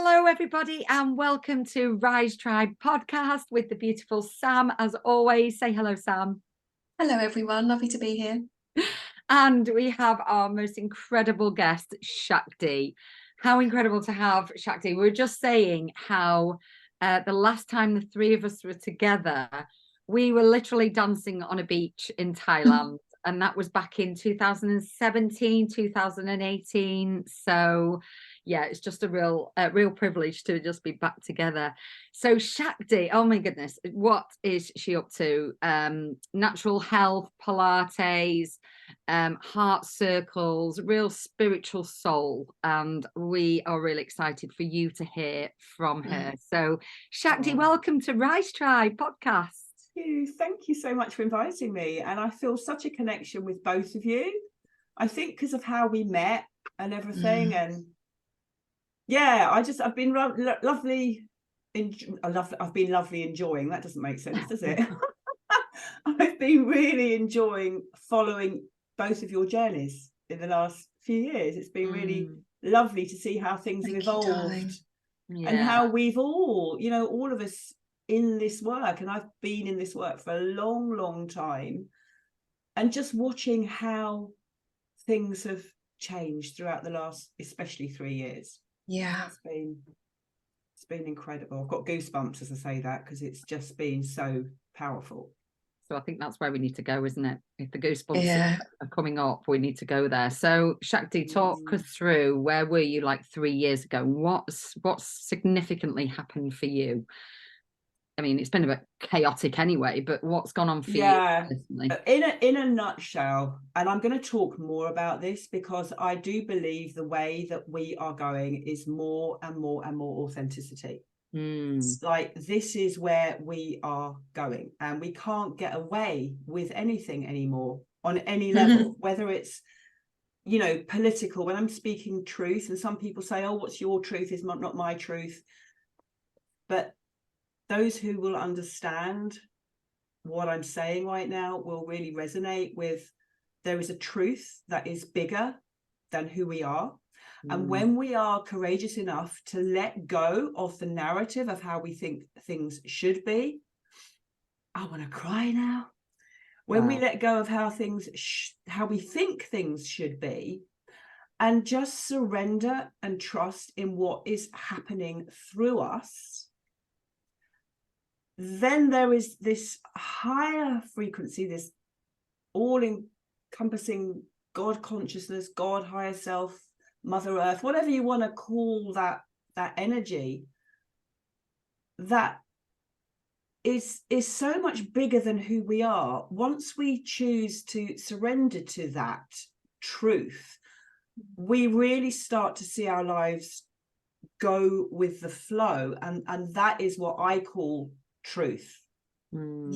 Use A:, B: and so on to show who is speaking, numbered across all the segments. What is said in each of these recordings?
A: Hello, everybody, and welcome to Rise Tribe podcast with the beautiful Sam. As always, say hello, Sam.
B: Hello, everyone. Lovely to be here.
A: And we have our most incredible guest, Shakti. How incredible to have Shakti. We were just saying how the last time the three of us were together, we were literally dancing on a beach in Thailand. And that was back in 2017, 2018. So yeah, it's just a real privilege to just be back together. So Shakti, oh my goodness, what is she up to? Natural health, Pilates, heart circles, real spiritual soul. And we are really excited for you to hear from her. So Shakti, welcome to Rise Tribe podcast.
C: Thank you so much for inviting me, and I feel such a connection with both of you. I think because of how we met and everything, and yeah, I've been lovely. I've been lovely enjoying. That doesn't make sense, does it? I've been really enjoying following both of your journeys in the last few years. It's been really lovely to see how things have evolved, and how we've all, all of us in this work, and I've been in this work for a long time, and just watching how things have changed throughout the last, especially 3 years. It's been incredible. I've got goosebumps as I say that, because it's just been so powerful.
A: So I think that's where we need to go, isn't it? If the goosebumps are coming up, we need to go there. So Shakti, talk us through, where were you like 3 years ago? What's significantly happened for you? I mean, it's been a bit chaotic anyway, but what's gone on for you personally?
C: In a nutshell, and I'm going to talk more about this because I do believe the way that we are going is more and more and more authenticity. It's like, this is where we are going, and we can't get away with anything anymore on any level, whether it's, political. When I'm speaking truth, and some people say, oh, what's your truth is not my truth. But those who will understand what I'm saying right now will really resonate with, there is a truth that is bigger than who we are. And when we are courageous enough to let go of the narrative of how we think things should be, I want to cry now. When we let go of how we think things should be, and just surrender and trust in what is happening through us, then there is this higher frequency, this all-encompassing God consciousness, God higher self, Mother Earth, whatever you want to call that energy, that is so much bigger than who we are. Once we choose to surrender to that truth, we really start to see our lives go with the flow, and that is what I call truth. And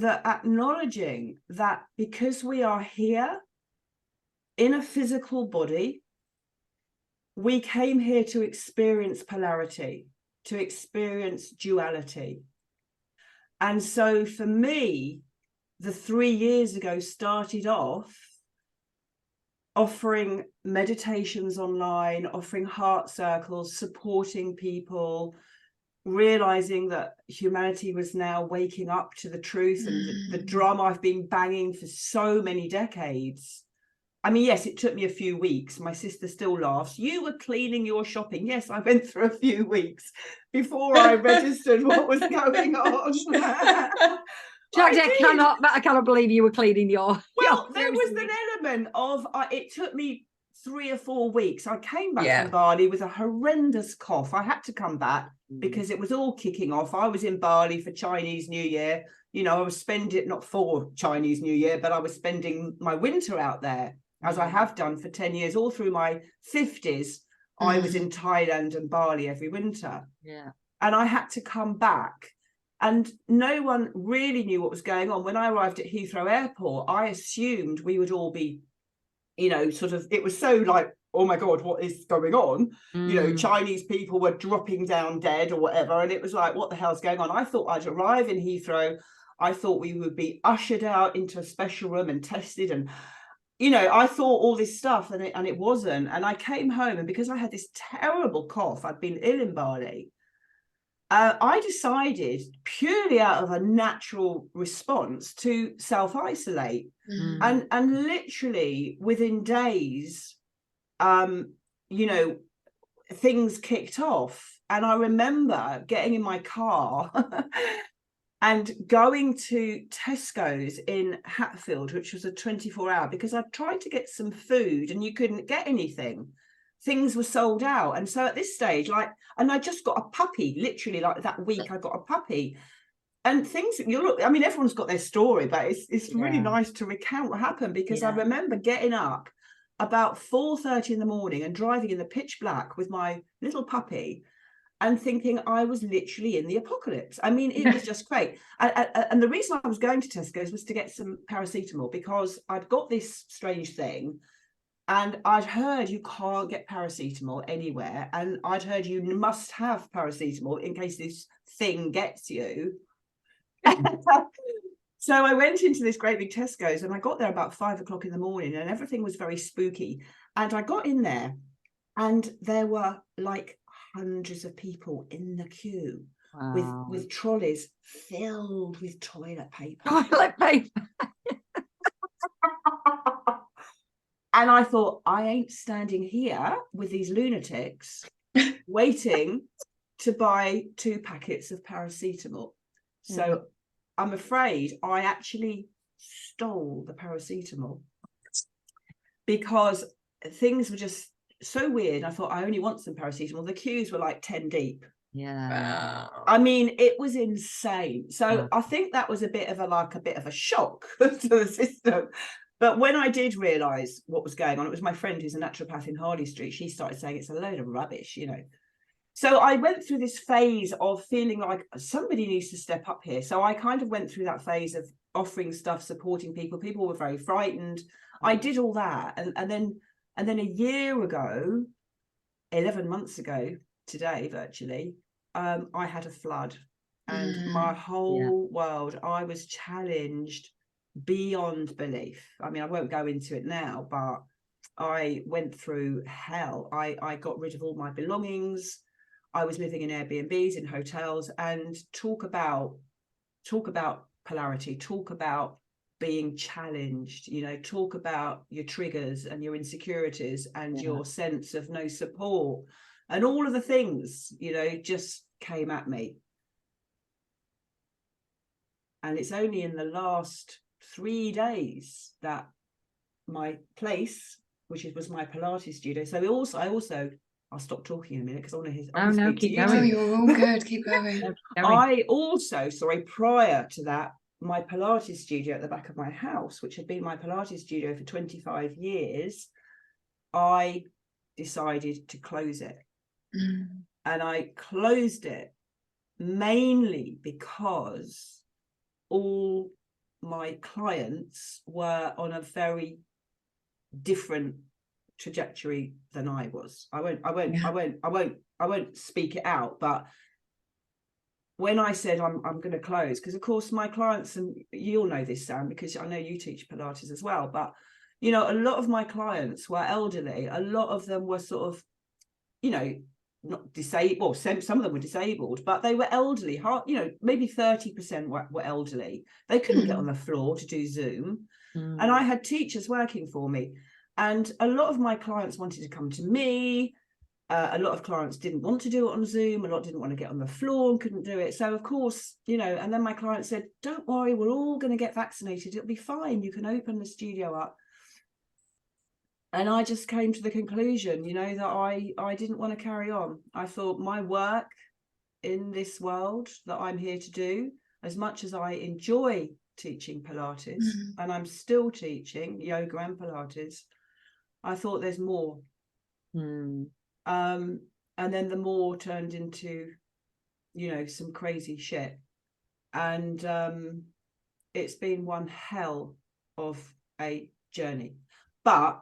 C: the acknowledging that because we are here in a physical body, we came here to experience polarity, to experience duality. And so for me, the 3 years ago started off offering meditations online, offering heart circles, supporting people, realizing that humanity was now waking up to the truth, and the drum I've been banging for so many decades. I mean, yes, it took me a few weeks. My sister still laughs. You were cleaning your shopping. Yes, I went through a few weeks before I registered what was going on.
A: Jackie, I cannot believe you were cleaning your...
C: Well, there was an element of, it took me 3 or 4 weeks. I came back from Bali with a horrendous cough. I had to come back because it was all kicking off. I was in Bali for Chinese New Year. I was spending, not for Chinese New Year, but I was spending my winter out there, as I have done for 10 years. All through my 50s, I was in Thailand and Bali every winter. And I had to come back. And no one really knew what was going on. When I arrived at Heathrow Airport, I assumed we would all be, it was so like, oh my God, what is going on? Chinese people were dropping down dead or whatever. And it was like, what the hell's going on? I thought I'd arrive in Heathrow. I thought we would be ushered out into a special room and tested. And you know, I thought all this stuff and it wasn't. And I came home, and because I had this terrible cough, I'd been ill in Bali. I decided, purely out of a natural response, to self-isolate. And literally within days, you know, things kicked off. And I remember getting in my car and going to Tesco's in Hatfield, which was a 24-hour, because I tried to get some food and you couldn't get anything. Things were sold out. And so at this stage, like, and I just got a puppy, literally, like that week I got a puppy. And things, I mean, everyone's got their story, but it's really nice to recount what happened, because I remember getting up about 4:30 in the morning and driving in the pitch black with my little puppy and thinking I was literally in the apocalypse. I mean, it was just great. And the reason I was going to Tesco's was to get some paracetamol, because I'd got this strange thing. And I'd heard you can't get paracetamol anywhere. And I'd heard you must have paracetamol in case this thing gets you. So I went into this great big Tesco's, and I got there about 5 o'clock in the morning, and everything was very spooky. And I got in there, and there were like hundreds of people in the queue with trolleys filled with toilet paper.
A: Toilet paper.
C: And I thought, I ain't standing here with these lunatics waiting to buy 2 packets of paracetamol. So I'm afraid I actually stole the paracetamol, because things were just so weird. I thought, I only want some paracetamol. The queues were like 10 deep.
A: Wow.
C: I mean, it was insane. So I think that was a bit of a shock to the system. But when I did realise what was going on, it was my friend who's a naturopath in Harley Street. She started saying it's a load of rubbish, you know. So I went through this phase of feeling like somebody needs to step up here. So I kind of went through that phase of offering stuff, supporting people. People were very frightened. I did all that. And then a year ago, 11 months ago today, virtually, I had a flood. And my whole world, I was challenged beyond belief. I mean, I won't go into it now, but I went through hell. I got rid of all my belongings. I was living in Airbnbs, in hotels, and talk about polarity, talk about being challenged, you know, talk about your triggers and your insecurities and your sense of no support, and all of the things, you know, just came at me. And it's only in the last 3 days that my place, which was my Pilates studio. So I'll stop talking in a minute because I want to hear.
A: Oh no, keep going.
B: Oh, you're all good. Keep going.
C: I also, prior to that, my Pilates studio at the back of my house, which had been my Pilates studio for 25 years, I decided to close it. And I closed it mainly because all my clients were on a very different trajectory than I was. I won't speak it out, but when I said I'm going to close, because of course my clients, and you'll know this, Sam, because I know you teach Pilates as well, but you know, a lot of my clients were elderly. A lot of them were sort of, you know, not disabled. Well, some of them were disabled, but they were elderly. You know, maybe 30% were elderly. They couldn't get on the floor to do Zoom. And I had teachers working for me. And a lot of my clients wanted to come to me. A lot of clients didn't want to do it on Zoom. A lot didn't want to get on the floor and couldn't do it. So, of course, you know, and then my client said, don't worry, we're all going to get vaccinated. It'll be fine. You can open the studio up. And I just came to the conclusion, you know, that I didn't want to carry on. I thought my work in this world that I'm here to do, as much as I enjoy teaching Pilates, and I'm still teaching yoga and Pilates, I thought there's more. And then the more turned into, you know, some crazy shit. And it's been one hell of a journey. But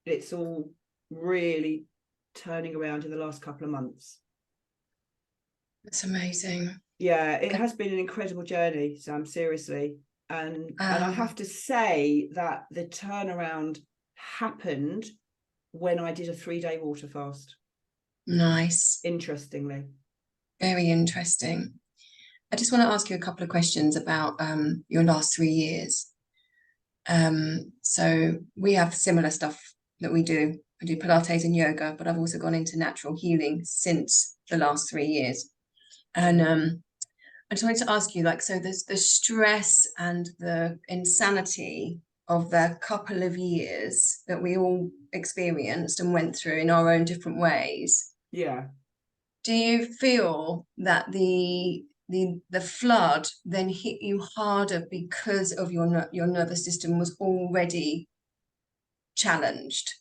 C: it's all really turning around in the last couple of months.
B: That's amazing.
C: Yeah, it has been an incredible journey, Sam, seriously. And I have to say that the turnaround happened when I did a 3-day water fast.
B: Nice.
C: Interestingly.
B: Very interesting. I just want to ask you a couple of questions about your last 3 years. So we have similar stuff that we do. I do Pilates and yoga, but I've also gone into natural healing since the last 3 years. And I just wanted to ask you, like, so there's the stress and the insanity of the couple of years that we all experienced and went through in our own different ways.
C: Yeah.
B: Do you feel that the flood then hit you harder because of your nervous system was already challenged?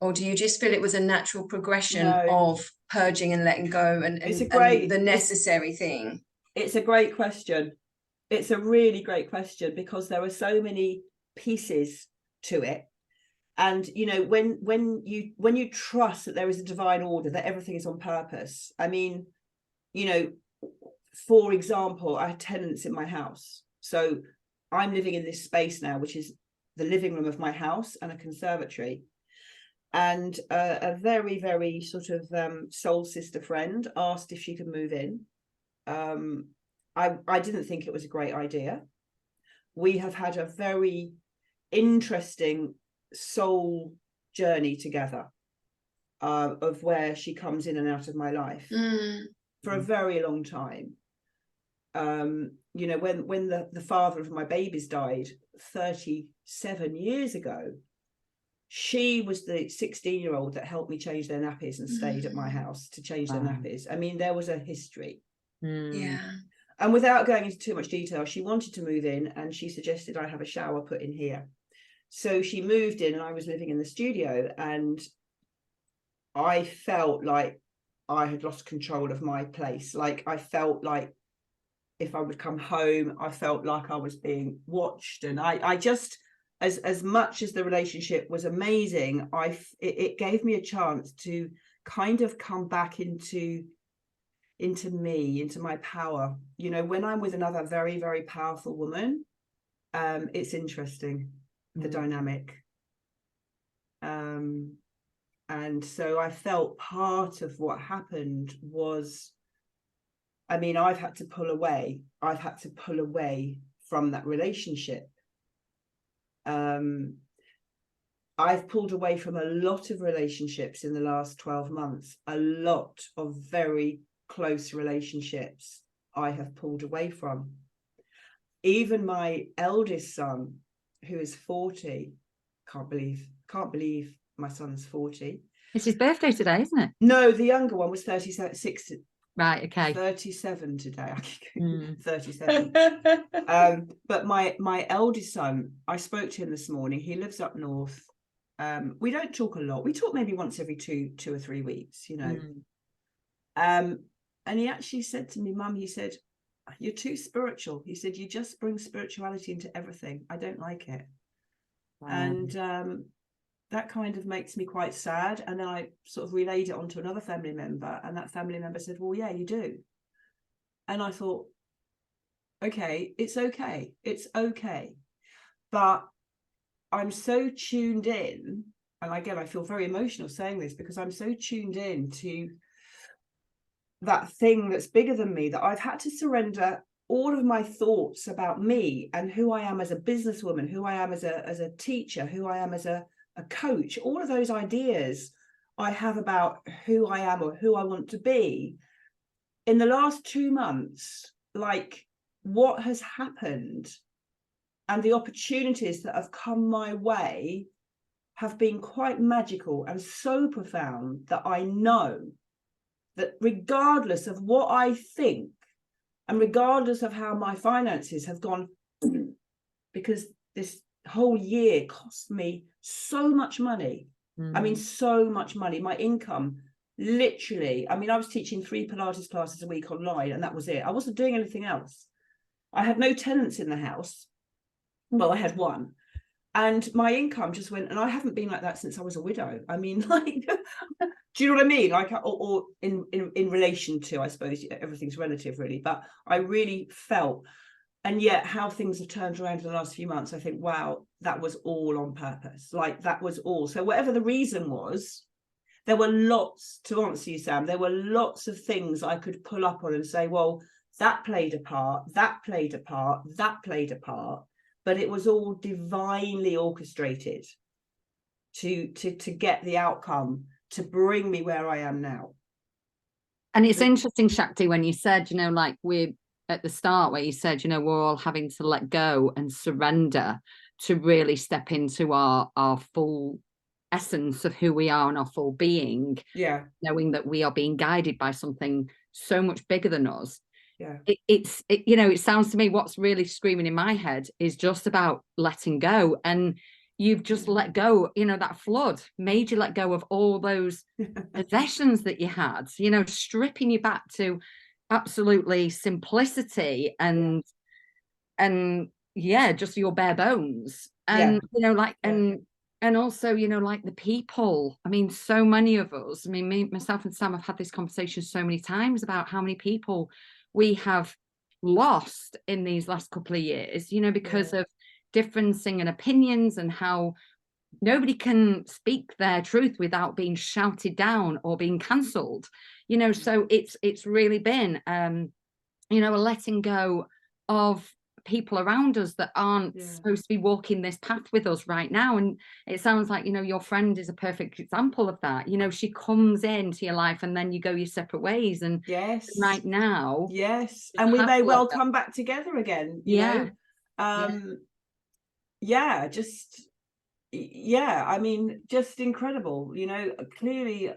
B: Or do you just feel it was a natural progression of purging and letting go and the necessary thing? It's
C: a great question. It's a really great question, because there are so many pieces to it. And, you know, when you trust that there is a divine order, that everything is on purpose. I mean, you know, for example, I had tenants in my house. So I'm living in this space now, which is the living room of my house and a conservatory. And a very, very sort of soul sister friend asked if she could move in. I didn't think it was a great idea. We have had a very interesting soul journey together of where she comes in and out of my life for a very long time. You know, when the father of my babies died 37 years ago, she was the 16-year-old that helped me change their nappies and stayed at my house to change their nappies. I mean, there was a history.
B: Yeah.
C: And without going into too much detail, she wanted to move in and she suggested I have a shower put in here. So she moved in and I was living in the studio, and I felt like I had lost control of my place. Like, I felt like if I would come home, I felt like I was being watched. And I just, as much as the relationship was amazing, it gave me a chance to kind of come back into me, into my power. You know, when I'm with another very, very powerful woman, it's interesting, the dynamic. And so I felt part of what happened was, I mean, I've had to pull away from that relationship. I've pulled away from a lot of relationships in the last 12 months, a lot of very close relationships I have pulled away from. Even my eldest son, who is 40, can't believe my son's 40.
A: It's his birthday today, isn't it?
C: No, the younger one was 36.
A: Right, okay.
C: 37 today. 37. But my eldest son, I spoke to him this morning. He lives up north. We don't talk a lot. We talk maybe once every two or 3 weeks, you know. And he actually said to me, Mum, he said, "You're too spiritual." He said, "You just bring spirituality into everything. I don't like it." Wow. And that kind of makes me quite sad. And then I sort of relayed it onto another family member, and that family member said, "Well, yeah, you do." And I thought, okay, it's okay. But I'm so tuned in, and again, I feel very emotional saying this, because I'm so tuned in to that thing that's bigger than me, that I've had to surrender all of my thoughts about me and who I am as a businesswoman, who I am as a teacher, who I am as a coach. All of those ideas I have about who I am or who I want to be. In the last 2 months, like, what has happened and the opportunities that have come my way have been quite magical and so profound that I know that regardless of what I think and regardless of how my finances have gone, because this whole year cost me so much money. I mean, so much money. My income, literally, I mean, I was teaching 3 Pilates classes a week online, and that was it. I wasn't doing anything else. I had no tenants in the house. Well, I had one. And my income just went, and I haven't been like that since I was a widow. I mean, like, do you know what I mean? Like, or in relation to, I suppose everything's relative, really. But I really felt And yet how things have turned around in the last few months, I think, wow, that was all on purpose. Like, that was all. So whatever the reason was, there were lots, to answer you, Sam, there were lots of things I could pull up on and say, well, that played a part, that played a part, that played a part. But it was all divinely orchestrated to get the outcome, to bring me where I am now.
A: And it's interesting, Shakti, when you said, you know, like we're at the start where you said, you know, we're all having to let go and surrender to really step into our full essence of who we are and our full being.
C: Yeah.
A: Knowing that we are being guided by something so much bigger than us.
C: Yeah.
A: It's you know, it sounds to me what's really screaming in my head is just about letting go. And you've just let go, you know, that flood made you let go of all those possessions that you had, you know, stripping you back to absolutely simplicity and yeah, just your bare bones. And you know, like and also, you know, like the people, I mean, so many of us, I mean, myself and Sam have had this conversation so many times about how many people we have lost in these last couple of years, you know, because of differencing and opinions, and how nobody can speak their truth without being shouted down or being cancelled, you know. So it's really been you know, a letting go of people around us that aren't supposed to be walking this path with us right now. And it sounds like, you know, your friend is a perfect example of that. You know, she comes into your life and then you go your separate ways. And right now,
C: and we may well come back together again, you know. I mean, just incredible, you know. Clearly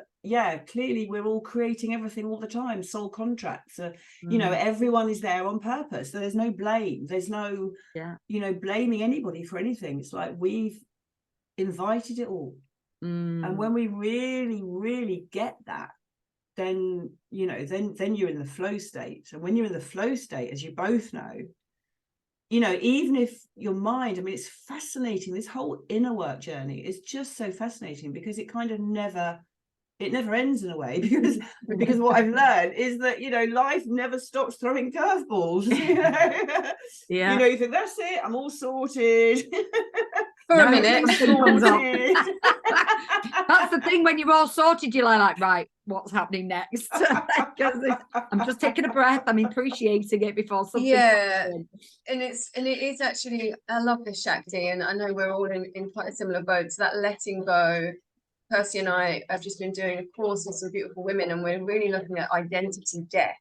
C: we're all creating everything all the time, soul contracts, you know, everyone is there on purpose. So there's no blame, there's no you know, blaming anybody for anything. It's like we've invited it all. And when we really get that, then, you know, then you're in the flow state. And when you're in the flow state, as you both know, you know, even if your mind, I mean, it's fascinating. This whole inner work journey is just so fascinating, because it kind of never ends in a way, because what I've learned is that, you know, life never stops throwing curveballs. You know? You know, you think, that's it, I'm all sorted.
B: For a minute.
A: That's the thing, when you're all sorted, you're like, right, what's happening next? I'm just taking a breath, I'm appreciating it before something happens.
B: And it is actually, I love this, Shakti, and I know we're all in quite a similar boat. So that letting go, Kirsty and I have just been doing a course with some beautiful women, and we're really looking at identity death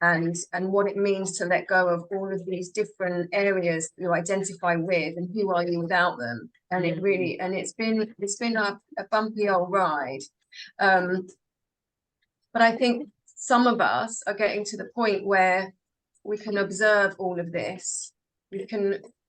B: and what it means to let go of all of these different areas you identify with, and who are you without them. And it really, and it's been a bumpy old ride, but I think some of us are getting to the point where we can observe all of this,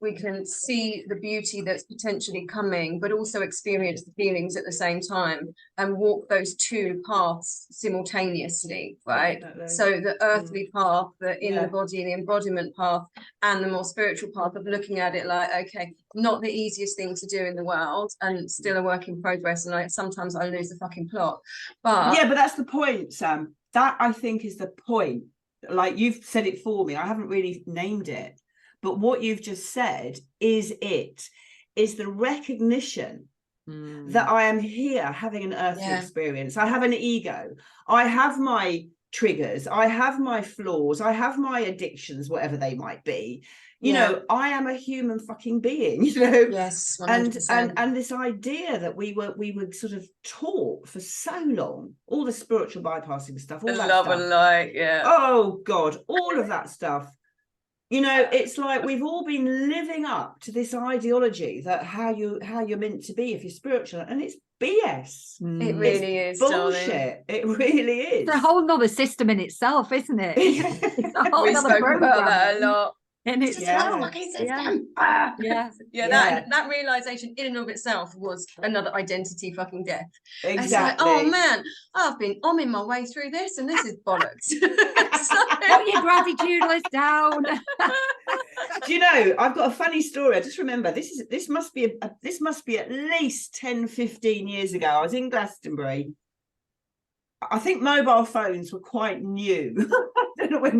B: we can see the beauty that's potentially coming, but also experience the feelings at the same time, and walk those two paths simultaneously, right? Definitely. So the earthly path, the inner body, the embodiment path, and the more spiritual path of looking at it like, okay, not the easiest thing to do in the world, and still a work in progress, and sometimes I lose the fucking plot. But
C: but that's the point, Sam. That, I think, is the point. Like, you've said it for me, I haven't really named it. But what you've just said is the recognition that I am here having an earthly experience. I have an ego. I have my triggers. I have my flaws. I have my addictions, whatever they might be. You know, I am a human fucking being, you know.
B: Yes, 100%.
C: And this idea that we were sort of taught for so long, all the spiritual bypassing stuff, all that
B: love
C: stuff.
B: And light,
C: Oh God, all of that stuff. You know, it's like we've all been living up to this ideology that how you're meant to be if you're spiritual, and it's BS.
B: It really is
C: bullshit. Darling. It really is.
A: It's a whole nother system in itself, isn't it? It's a whole
B: we
A: nother
B: spoke about that a lot.
A: And it's
B: that realization in and of itself was another identity fucking death.
C: Exactly.
B: It's like, oh man, I'm in my way through this, and this is bollocks.
A: Put your gratitude list down.
C: Do you know, I've got a funny story. I just remember this must be at least 10-15 years ago. I was in Glastonbury. I think mobile phones were quite new. I don't know when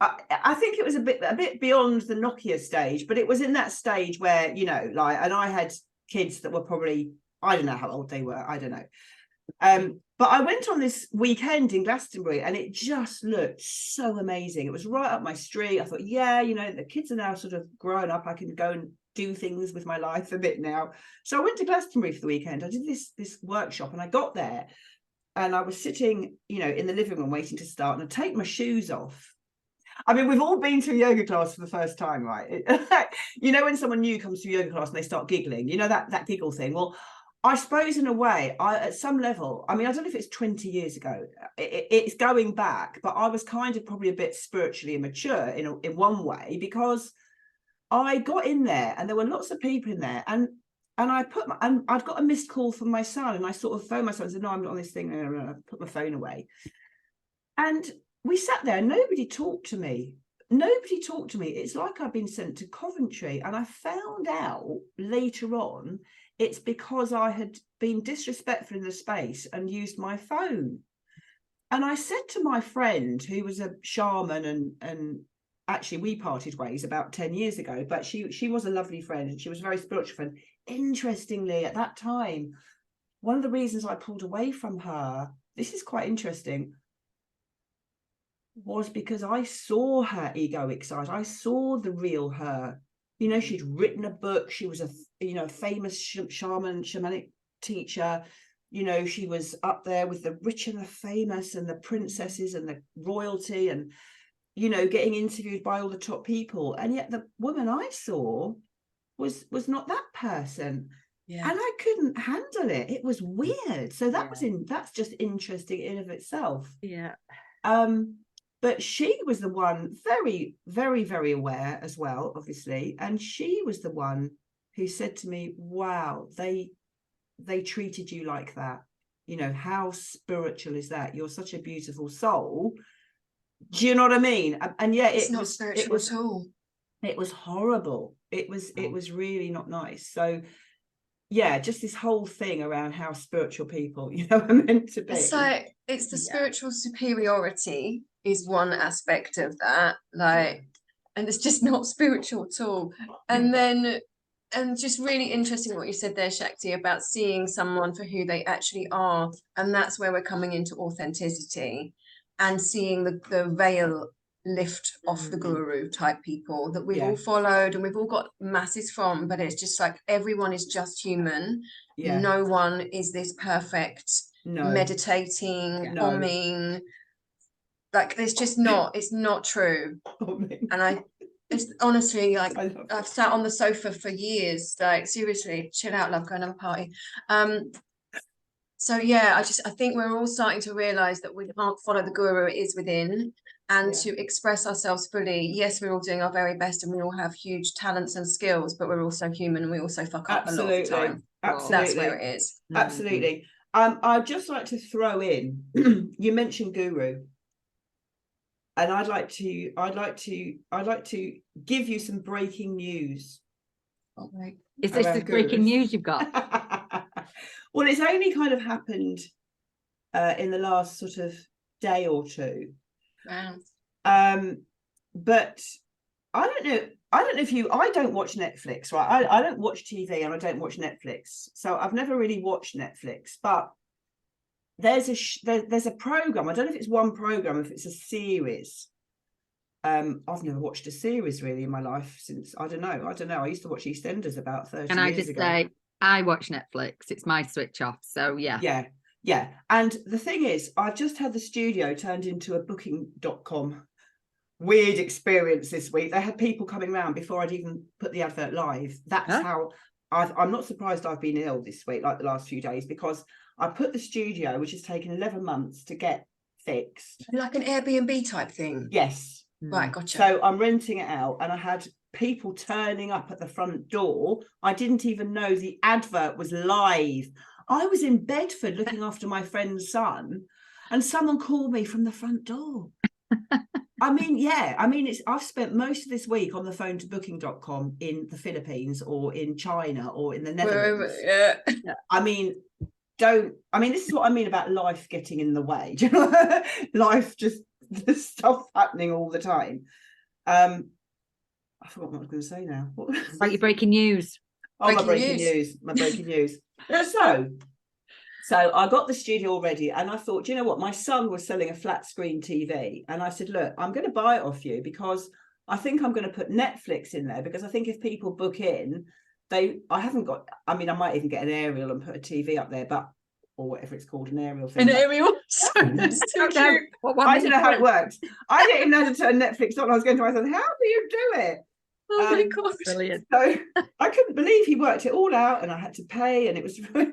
C: I think it was a bit beyond the Nokia stage, but it was in that stage where, you know, like, and I had kids that were probably, I don't know how old they were, I don't know. But I went on this weekend in Glastonbury and it just looked so amazing. It was right up my street. I thought, yeah, you know, the kids are now sort of grown up. I can go and do things with my life a bit now. So I went to Glastonbury for the weekend. I did this workshop and I got there and I was sitting, you know, in the living room waiting to start, and I take my shoes off. I mean, we've all been to a yoga class for the first time, right? You know, when someone new comes to a yoga class and they start giggling, you know, that giggle thing. Well, I suppose in a way, at some level, I mean, I don't know if it's 20 years ago, it's going back, but I was kind of probably a bit spiritually immature in one way, because I got in there and there were lots of people in there, and I'd got a missed call from my son, and I sort of phoned my son and said, no, I'm not on this thing, and I put my phone away. And we sat there, nobody talked to me. It's like I've been sent to Coventry. And I found out later on, it's because I had been disrespectful in the space and used my phone. And I said to my friend, who was a shaman, and actually we parted ways about 10 years ago, but she was a lovely friend and she was a very spiritual friend. Interestingly, at that time, one of the reasons I pulled away from her, this is quite interesting, was because I saw her egoic side. I saw the real her. You know, she'd written a book. She was a, you know, famous shamanic teacher. You know, she was up there with the rich and the famous and the princesses and the royalty, and, you know, getting interviewed by all the top people. And yet the woman I saw was not that person. Yeah. And I couldn't handle it. It was weird. So that's just interesting in of itself.
A: Yeah.
C: But she was the one, very, very, very aware as well, obviously. And she was the one who said to me, wow, they treated you like that. You know, how spiritual is that? You're such a beautiful soul. Do you know what I mean? And yeah,
B: it's not spiritual at all.
C: It was horrible. It was really not nice. So yeah, just this whole thing around how spiritual people, you know, are meant to be.
B: So it's the spiritual superiority is one aspect of that, like, and it's just not spiritual at all. And then, and just really interesting what you said there, Shakti, about seeing someone for who they actually are. And that's where we're coming into authenticity and seeing the veil lift off the guru type people that we've all followed and we've all got masses from, but it's just like everyone is just human. No one is this perfect meditating, humming, like it's just not, it's not true. And it's honestly like I've sat on the sofa for years, like seriously, chill out, love, go and have a party. So yeah, I think we're all starting to realize that we can't follow the guru, it is within, and to express ourselves fully. Yes, we're all doing our very best and we all have huge talents and skills, but we're also human and we also fuck up a lot of the time.
C: Absolutely.
B: That's where it is.
C: Absolutely. I'd just like to throw in, you mentioned guru, and I'd like to give you some breaking news.
B: Okay.
A: Is this the breaking news you've got?
C: Well, it's only kind of happened in the last sort of day or two.
B: Wow.
C: But I don't know if I don't watch Netflix, right? I don't watch TV and I don't watch Netflix. So I've never really watched Netflix, but there's a program. I don't know if it's one program, if it's a series. I've never watched a series really in my life since, I don't know. I used to watch EastEnders about 30 years ago.
A: And I just say, I watch Netflix. It's my switch off. So yeah.
C: Yeah. And the thing is, I've just had the studio turned into a booking.com. Weird experience this week. They had people coming around before I'd even put the advert live. That's how I'm not surprised I've been ill this week, like the last few days, because I put the studio, which has taken 11 months to get fixed.
B: Like an Airbnb type thing.
C: Yes.
B: Right, gotcha.
C: So I'm renting it out and I had people turning up at the front door. I didn't even know the advert was live. I was in Bedford looking after my friend's son and someone called me from the front door. I've spent most of this week on the phone to booking.com in the Philippines or in China or in the Netherlands. I mean, I mean, this is what I mean about life getting in the way. Do you know? Life, just the stuff happening all the time. I forgot what I was going to say now.
A: Like your breaking news.
C: Oh, my breaking news. My breaking news. So I got the studio all ready, and I thought, you know what? My son was selling a flat screen TV, and I said, look, I'm going to buy it off you because I think I'm going to put Netflix in there, because I think if people book in, I might even get an aerial and put a TV up there, or whatever it's called, an aerial thing.
A: An aerial?
B: That's so cute.
C: I didn't know how it worked. I didn't even know how to turn Netflix on. I was going to myself, how do you do it?
A: Oh my God, brilliant.
C: So I couldn't believe he worked it all out, and I had to pay, and it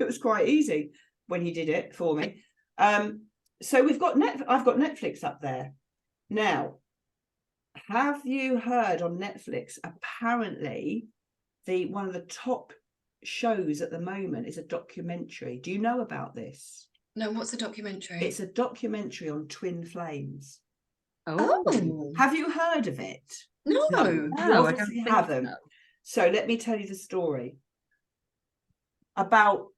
C: was quite easy when he did it for me. So I've got Netflix up there. Now, have you heard on Netflix, apparently one of the top shows at the moment is a documentary. Do you know about this?
B: No, what's a documentary?
C: It's a documentary on twin flames.
B: Oh.
C: Have you heard of it?
B: No.
C: You obviously haven't. So let me tell you the story. About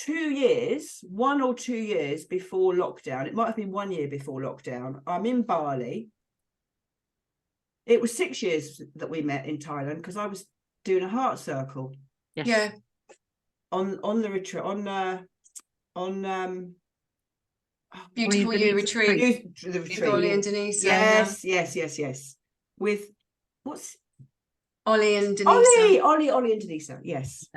C: 1 or 2 years before lockdown, it might have been 1 year before lockdown, I'm in Bali. It was 6 years that we met in Thailand, because I was doing a heart circle.
A: Yes.
B: Yeah.
C: On the retreat,
B: Beautiful You retreat.
C: The retreat.
B: Ollie and Denise.
C: Yes. With what's
B: Ollie and Denise.
C: Ollie and Denise. Yes.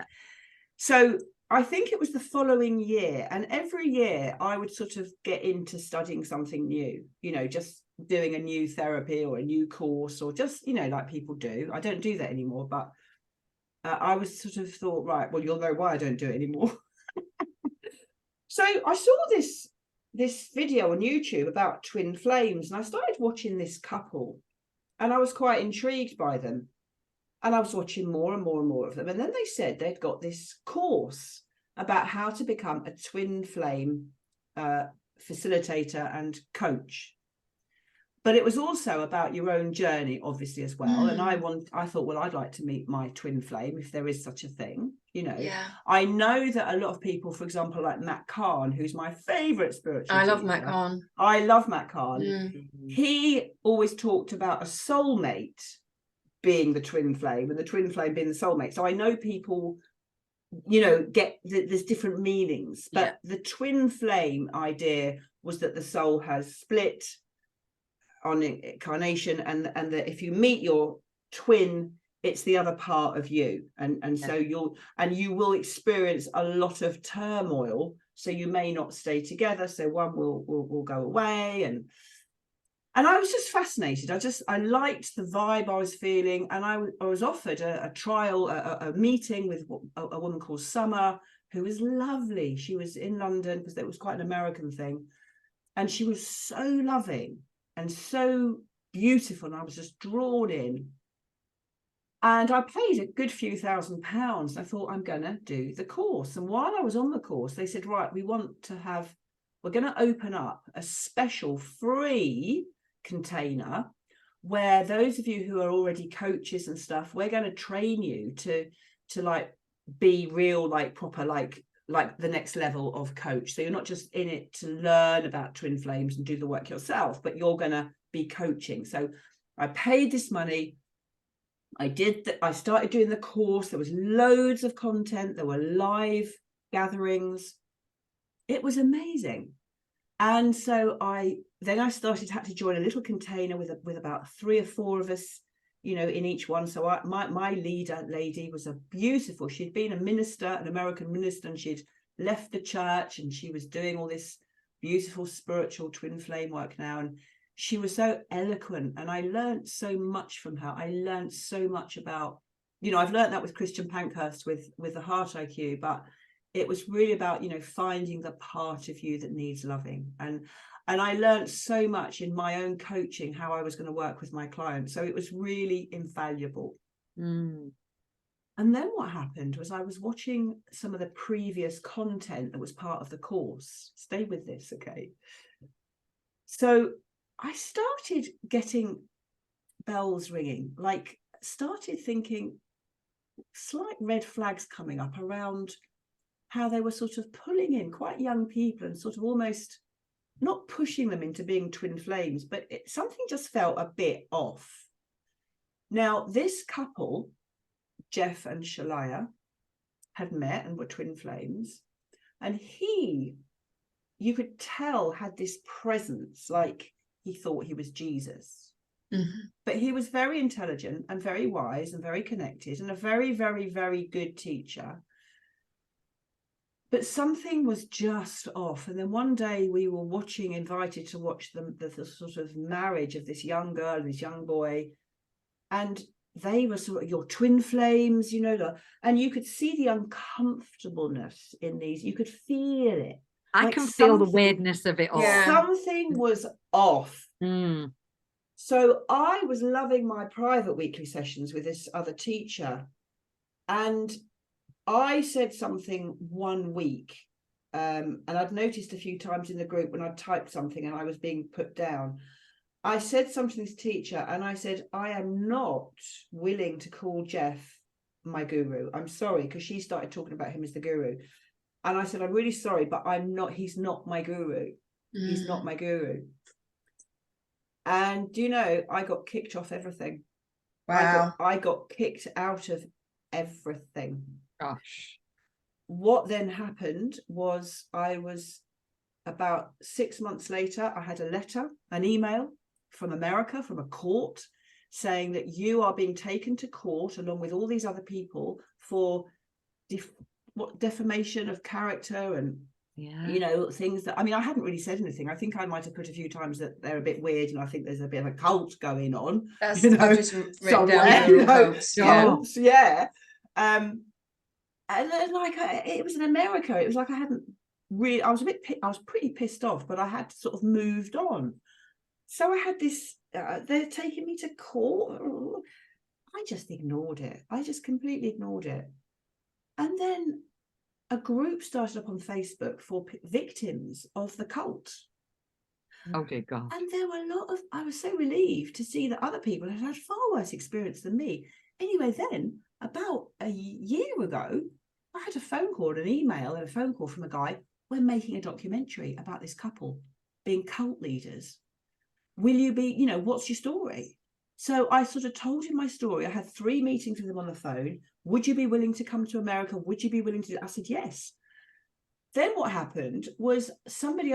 C: So I think it was the following year, and every year I would sort of get into studying something new, just doing a new therapy or a new course, or just, like people do. I don't do that anymore, but I was sort of thought, right, well, you'll know why I don't do it anymore. So I saw this video on YouTube about twin flames, and I started watching this couple, and I was quite intrigued by them. And I was watching more and more and more of them. And then they said they'd got this course about how to become a twin flame facilitator and coach. But it was also about your own journey, obviously, as well. And I thought, well, I'd like to meet my twin flame, if there is such a thing,
B: Yeah.
C: I know that a lot of people, for example, like Matt Kahn, who's my favorite spiritual
B: I love
C: teacher.
B: Matt Kahn.
C: I love Matt Kahn. He always talked about a soulmate being the twin flame, and the twin flame being the soulmate. So I know people, get there's different meanings, but the twin flame idea was that the soul has split on incarnation, and that if you meet your twin, it's the other part of you, and so you will experience a lot of turmoil, so you may not stay together, so one will go away, and I was just fascinated. I liked the vibe I was feeling, and I was offered a trial, a meeting with a woman called Summer, who was lovely. She was in London, because it was quite an American thing, and she was so loving and so beautiful, and I was just drawn in. And I paid a good few £1,000s. I thought, I'm going to do the course. And while I was on the course, they said, right, we're going to open up a special free container where those of you who are already coaches and stuff, we're going to train you to like be real, like proper, like the next level of coach. So you're not just in it to learn about twin flames and do the work yourself, but you're going to be coaching. So I paid this money. I started doing the course. There was loads of content. There were live gatherings. It was amazing. And so I had to join a little container with about 3 or 4 of us, in each one. So my leader lady was she'd been a minister, an American minister, and she'd left the church, and she was doing all this beautiful spiritual twin flame work now. And she was so eloquent, and I learned so much from her. I learned so much about, I've learned that with Christian Pankhurst with the Heart IQ, but it was really about, finding the part of you that needs loving. And I learned so much in my own coaching, how I was going to work with my clients. So it was really invaluable. And then what happened was I was watching some of the previous content that was part of the course. Stay with this, okay? So I started getting bells ringing, started thinking slight red flags coming up around how they were sort of pulling in quite young people and sort of almost not pushing them into being twin flames, but something just felt a bit off. Now, this couple, Jeff and Shalaya, had met and were twin flames, and he, you could tell, had this presence, like he thought he was Jesus. But he was very intelligent and very wise and very connected and a very, very, very good teacher. But something was just off. And then one day we were invited to watch the sort of marriage of this young girl and this young boy. And they were sort of your twin flames, you know, and you could see the uncomfortableness in these. You could feel it.
A: I can feel the weirdness of it all.
B: Yeah.
C: Something was off.
A: Mm.
C: So I was loving my private weekly sessions with this other teacher. And I said something one week, and I'd noticed a few times in the group when I typed something and I was being put down. I said something to this teacher and I said, I am not willing to call Jeff my guru. I'm sorry, because she started talking about him as the guru. And I said, I'm really sorry, but he's not my guru. He's not my guru. And, you know, I got kicked off everything.
B: Wow.
C: I got kicked out of everything.
A: Gosh.
C: What then happened was about 6 months later, I had a letter, an email from America, from a court, saying that you are being taken to court along with all these other people for defamation of character and, you know, things that, I mean, I hadn't really said anything. I think I might have put a few times that they're a bit weird and I think there's a bit of a cult going on.
B: That's,
C: you know,
B: I've just written down cults.
C: Yeah. And then, like, it was in America. It was like I hadn't really, I was pretty pissed off, but I had sort of moved on. So I had this, they're taking me to court. I just ignored it. I just completely ignored it. And then a group started up on Facebook for victims of the cult.
A: Oh, dear God.
C: And there were I was so relieved to see that other people had far worse experience than me. Anyway, then about a year ago, I had a phone call, an email and a phone call from a guy. We're making a documentary about this couple being cult leaders. Will you be, you know, what's your story? So I sort of told him my story. I had 3 meetings with him on the phone. Would you be willing to come to America? Would you be willing to do it? I said, yes. Then what happened was someone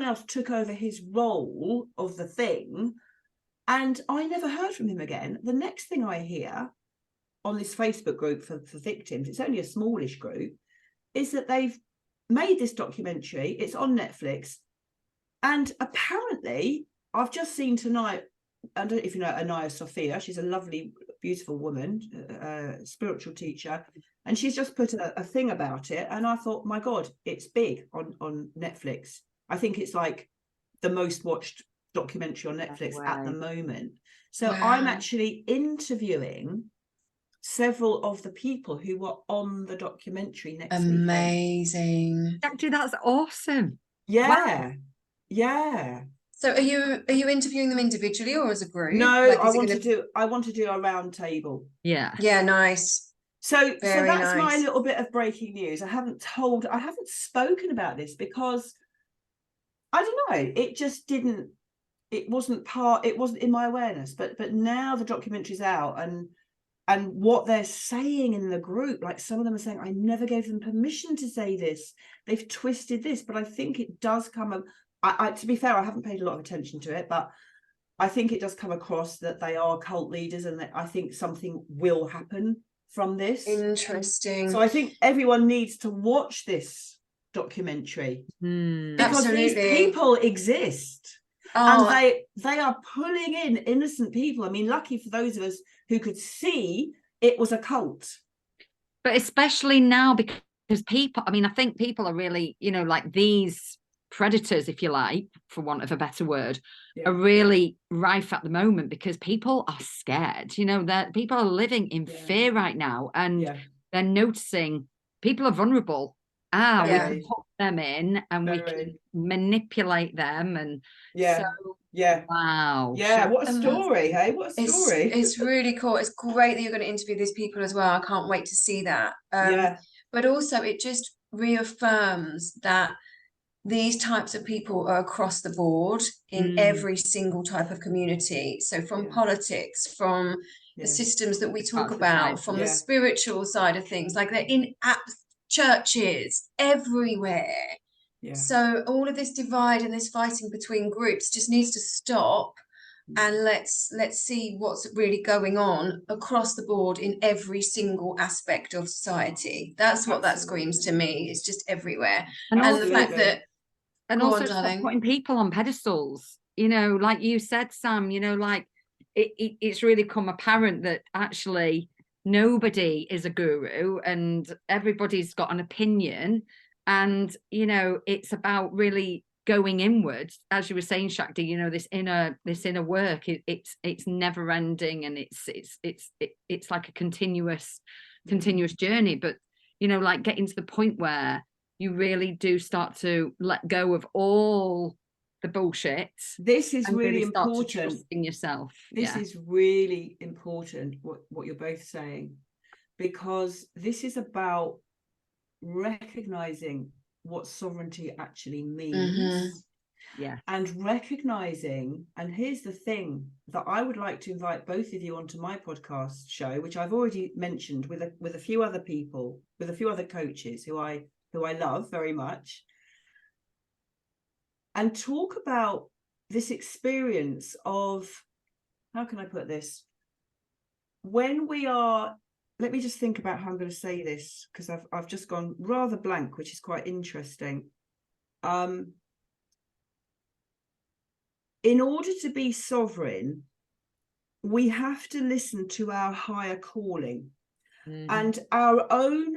C: else took over his role of the thing. And I never heard from him again. The next thing I hear on this Facebook group for victims, it's only a smallish group, is that they've made this documentary. It's on Netflix. And apparently, I've just seen tonight, I don't know if you know Anaya Sophia. She's a lovely, beautiful woman, spiritual teacher. And she's just put a thing about it. And I thought, my God, it's big on Netflix. I think it's like the most watched documentary on Netflix at the moment. So I'm actually interviewing several of the people who were on the documentary next weekend.
B: Amazing.
A: Shakti, that's awesome.
C: Yeah.
A: Wow.
C: Yeah.
B: So are you interviewing them individually or as a group?
C: No,
B: like,
C: I want to do a round table.
A: Yeah.
B: Yeah, nice.
C: So that's
B: nice.
C: my little bit of breaking news. I haven't spoken about this because I don't know, it wasn't in my awareness, but now the documentary's out and what they're saying in the group, like some of them are saying, I never gave them permission to say this. They've twisted this, but I think it does come. To be fair, I haven't paid a lot of attention to it, but I think it does come across that they are cult leaders and that I think something will happen from this.
B: Interesting.
C: So I think everyone needs to watch this documentary because these people exist. And they are pulling in innocent people. I mean, lucky for those of us who could see it was a cult.
A: But especially now because people, I mean, I think people are really, you know, like these predators, if you like, for want of a better word, are really rife at the moment because people are scared. You know, that people are living in fear right now and they're noticing people are vulnerable. We can put them in and we can manipulate them and wow.
C: What a story, hey? What a story.
B: It's really cool. It's great that you're going to interview these people as well. I can't wait to see that. But also it just reaffirms that these types of people are across the board in every single type of community. So from politics, from the systems that we talk about, from the spiritual side of things, like they're in churches everywhere. So all of this divide and this fighting between groups just needs to stop, and let's see what's really going on across the board in every single aspect of society. That's what that screams to me. It's just everywhere. And the fact that,
A: and also stop putting people on pedestals, you know, like you said, Sam, you know, like it's really come apparent that actually nobody is a guru and everybody's got an opinion. And, you know, it's about really going inwards, as you were saying, Shakti, you know, this inner work, it's never ending, and it's like a continuous journey. But, you know, like getting to the point where you really do start to let go of all the bullshit.
C: This is really important.
A: Trusting yourself.
C: This is really important, what you're both saying, because this is about recognizing what sovereignty actually means. And recognizing, and here's the thing that I would like to invite both of you onto my podcast show, which I've already mentioned with a few other people, with a few other coaches who I love very much, and talk about this experience of, how can I put this, when we are, let me just think about how I'm going to say this, because I've just gone rather blank, which is quite interesting. In order to be sovereign, we have to listen to our higher calling and our own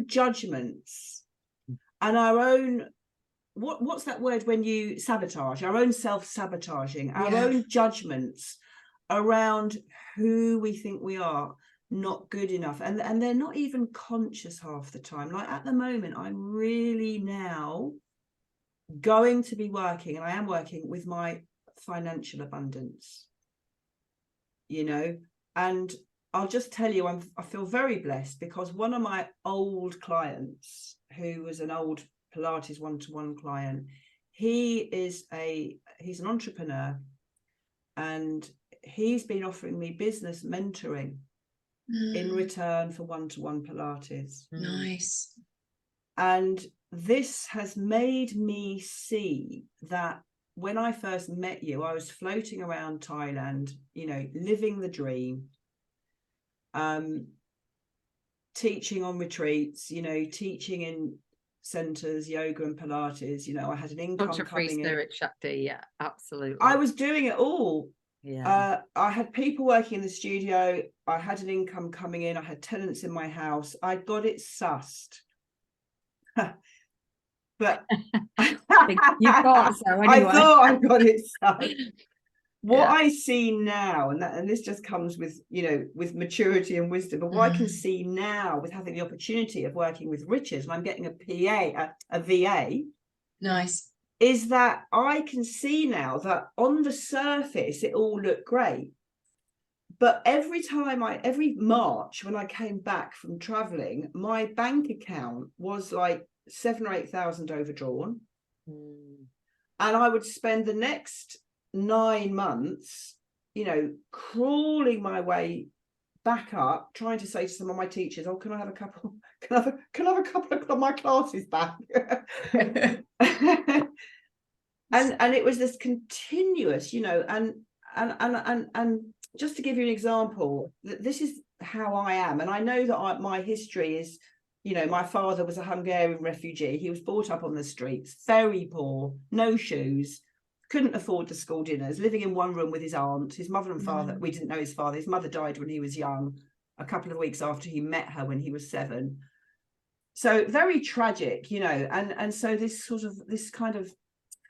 C: judgments and our own, what's that word when you sabotage, our own self-sabotaging, our own judgments around who we think we are not good enough, and they're not even conscious half the time. Like at the moment, I'm really now going to be working, and I am working with my financial abundance, you know, and I'll just tell you, I feel very blessed, because one of my old clients, who was an old Pilates one-to-one client, he's an entrepreneur, and he's been offering me business mentoring in return for one-to-one Pilates.
B: Nice.
C: And this has made me see that when I first met you, I was floating around Thailand, you know, living the dream, teaching on retreats, you know, teaching in centers, yoga and Pilates, you know, I had an income
A: such a free spirit, Shakti. Yeah, absolutely.
C: I was doing it all. I had people working in the studio, I had an income coming in, I had tenants in my house, I got it sussed. But
A: you thought so anyway.
C: I thought I got it sussed. What I see now, and this just comes with, you know, with maturity and wisdom, but what I can see now with having the opportunity of working with Richard, and I'm getting a VA.
B: Nice.
C: Is that I can see now that on the surface it all looked great, but every March when I came back from traveling, my bank account was like 7,000 or 8,000 overdrawn, and I would spend the next 9 months, you know, crawling my way back up, trying to say to some of my teachers, "Oh, can I have a couple? Can I have a couple of my classes back?" and it was this continuous, you know, and just to give you an example, this is how I am, and I know that my history is, you know, my father was a Hungarian refugee. He was brought up on the streets, very poor, no shoes, couldn't afford the school dinners, living in one room with his aunt, his mother and father. We didn't know his father. His mother died when he was young, a couple of weeks after he met her when he was 7. So very tragic, you know, and so this kind of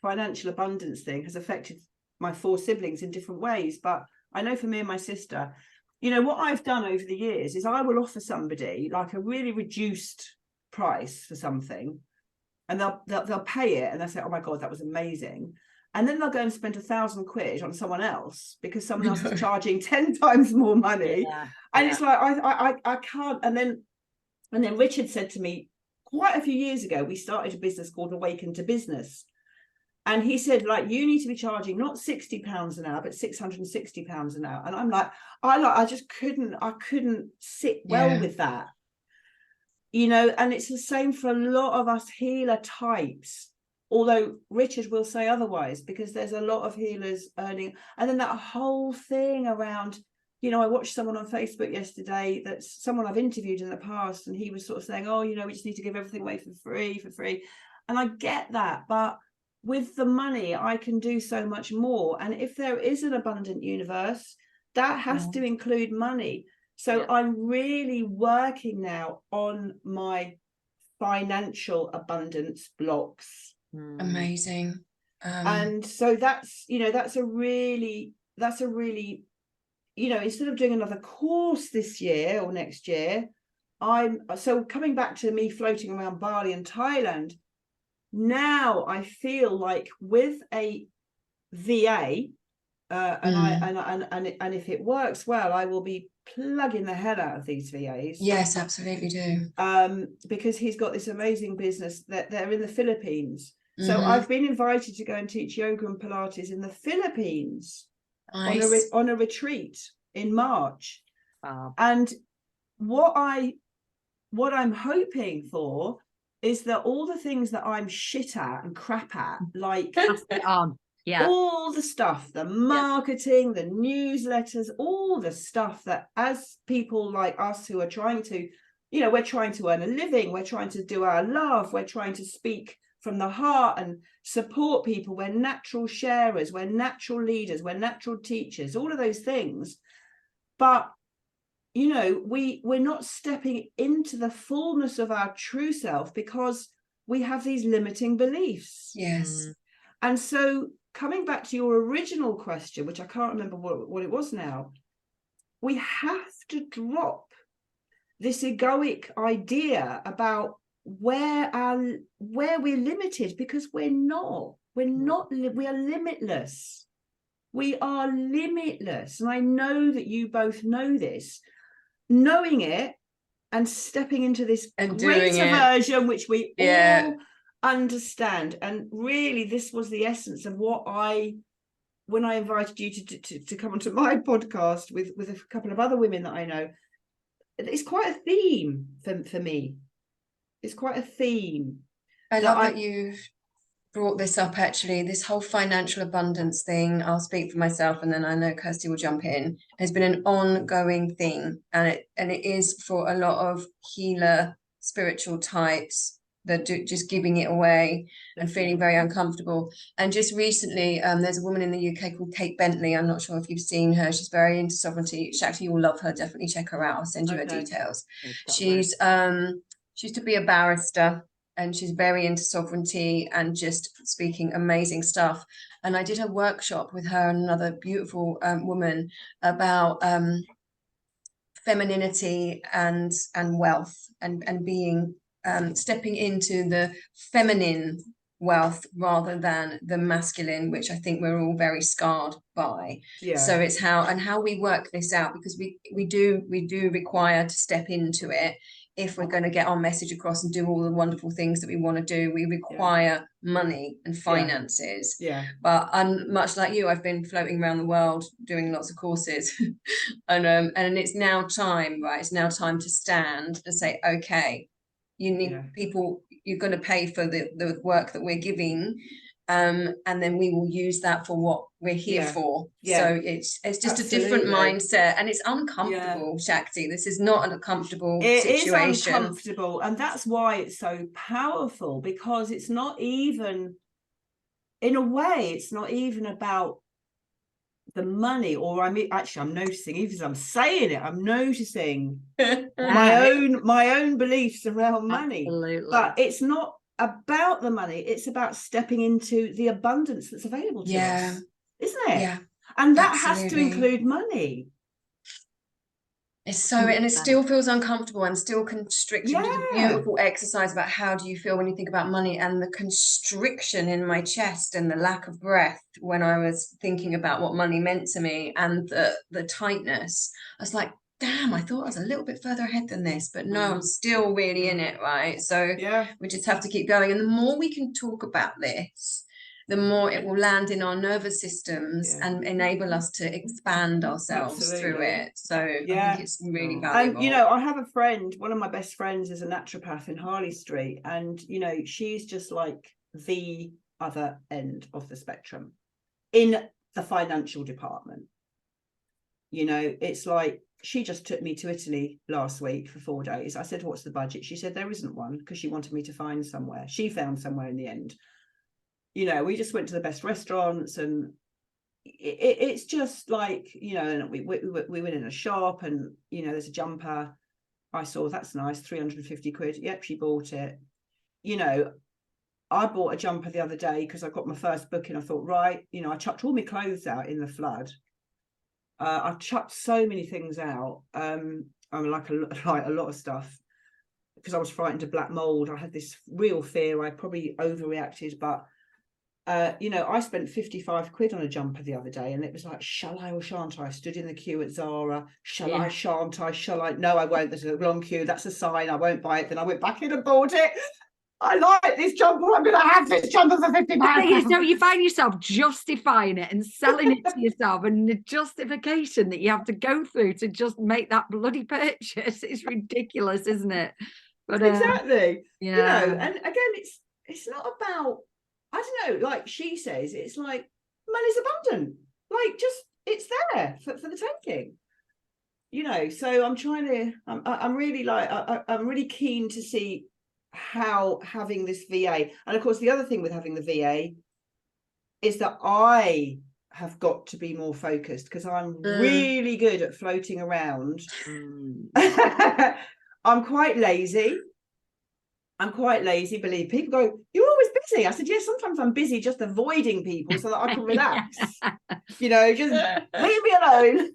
C: financial abundance thing has affected my 4 siblings in different ways. But I know for me and my sister, you know, what I've done over the years is I will offer somebody like a really reduced price for something, and they'll pay it, and they'll say, "Oh my God, that was amazing." And then they'll go and spend 1,000 quid on someone else because someone else is charging 10 times more money. And it's like, I can't. And then And then Richard said to me quite a few years ago, we started a business called Awaken to Business. And he said, like, you need to be charging not £60 an hour, but £660 an hour. And I'm like, I just couldn't sit well with that. You know, and it's the same for a lot of us healer types, although Richard will say otherwise, because there's a lot of healers earning. And then that whole thing around, you know, I watched someone on Facebook yesterday, that's someone I've interviewed in the past, and he was sort of saying, oh, you know, we just need to give everything away for free. And I get that, but with the money, I can do so much more. And if there is an abundant universe, that has to include money. So I'm really working now on my financial abundance blocks.
B: Amazing.
C: And so that's, you know, that's a really, you know, instead of doing another course this year or next year, so coming back to me floating around Bali and Thailand, now I feel like with a VA, and if it works well, I will be plugging the hell out of these VAs.
B: Yes, absolutely do.
C: Because he's got this amazing business that they're in the Philippines. So I've been invited to go and teach yoga and Pilates in the Philippines. Nice. on a retreat in March. And what I'm hoping for is that all the things that I'm shit at and crap at, like all the stuff, the marketing, the newsletters, all the stuff that as people like us who are trying to, you know, we're trying to earn a living, we're trying to do our love, we're trying to speak from the heart and support people, we're natural sharers, we're natural leaders, we're natural teachers, all of those things. But you know, we're not stepping into the fullness of our true self because we have these limiting beliefs.
B: Yes.
C: And so coming back to your original question, which I can't remember what it was now, we have to drop this egoic idea about where we're limited, because we are limitless. We are limitless. And I know that you both know this. Knowing it and stepping into this greater version, which we all understand. And really, this was the essence of what when I invited you to come onto my podcast with a couple of other women that I know. It's quite a theme for me. It's quite a theme.
B: I love that you've brought this up, actually. This whole financial abundance thing, I'll speak for myself and then I know Kirsty will jump in, has been an ongoing thing, and it is for a lot of healer spiritual types that do just giving it away and feeling very uncomfortable. And just recently there's a woman in the UK called Kate Bentley. I'm not sure if you've seen her. She's very into sovereignty. Shakti, you'll love her. Definitely check her out. I'll send you her details. She used to be a barrister, and she's very into sovereignty and just speaking amazing stuff. And I did a workshop with her and another beautiful woman about femininity and wealth and being stepping into the feminine wealth rather than the masculine, which I think we're all very scarred by. So it's how we work this out, because we do require to step into it. If we're going to get our message across and do all the wonderful things that we want to do, we require money and finances. But much like you, I've been floating around the world doing lots of courses and it's now time, right? It's now time to stand and say, okay, you need people, you're going to pay for the work that we're giving, and then we will use that for what we're here for. So it's just a different mindset, and it's uncomfortable. Shakti, this is not a comfortable situation.
C: It is uncomfortable, and that's why it's so powerful, because it's not even, in a way, it's not even about the money. Or I'm noticing, even as I'm saying it, I'm noticing my own beliefs around money. Absolutely. But it's not about the money, it's about stepping into the abundance that's available to us, isn't it? And that has to include money.
B: It's so, and it still feels uncomfortable and still constricted. We did a beautiful exercise about how do you feel when you think about money, and the constriction in my chest and the lack of breath when I was thinking about what money meant to me, and the tightness. I was like, damn, I thought I was a little bit further ahead than this, but no, I'm still really in it, right? So we just have to keep going. And the more we can talk about this, the more it will land in our nervous systems and enable us to expand ourselves through it. So I think it's really valuable.
C: And, you know, I have a friend, one of my best friends is a naturopath in Harley Street. And, you know, she's just like the other end of the spectrum in the financial department. You know, it's like, she just took me to Italy last week for 4 days. I said, what's the budget? She said there isn't one, because she wanted me to find somewhere. She found somewhere in the end. You know, we just went to the best restaurants, and it's just like, you know, and we went in a shop, and, you know, there's a jumper. I saw, that's nice, 350 quid. Yep, she bought it. You know, I bought a jumper the other day because I got my first booking. I thought, right, you know, I chucked all my clothes out in the flood. I chucked so many things out. I mean, like a lot of stuff, because I was frightened of black mold. I had this real fear. I probably overreacted, but you know, I spent 55 quid on a jumper the other day, and it was like, shall I or shan't I? I stood in the queue at Zara. Shall I, shan't I? Shall I? No, I won't. There's a long queue. That's a sign. I won't buy it. Then I went back in and bought it. I like this jumper. I'm going to have this jumper for £50.
A: So you find yourself justifying it and selling it to yourself, and the justification that you have to go through to just make that bloody purchase. It's ridiculous, isn't it? But
C: exactly.
A: You
C: know, and again, it's not about, I don't know, like she says, it's like money's abundant. Like, just, it's there for the taking. You know, so I'm trying to, I'm really like, I'm really keen to see how having this VA, and of course the other thing with having the VA is that I have got to be more focused, because I'm really good at floating around. I'm quite lazy, believe people go, you're always busy. I said, yes, sometimes I'm busy just avoiding people so that I can relax. You know, just leave me alone.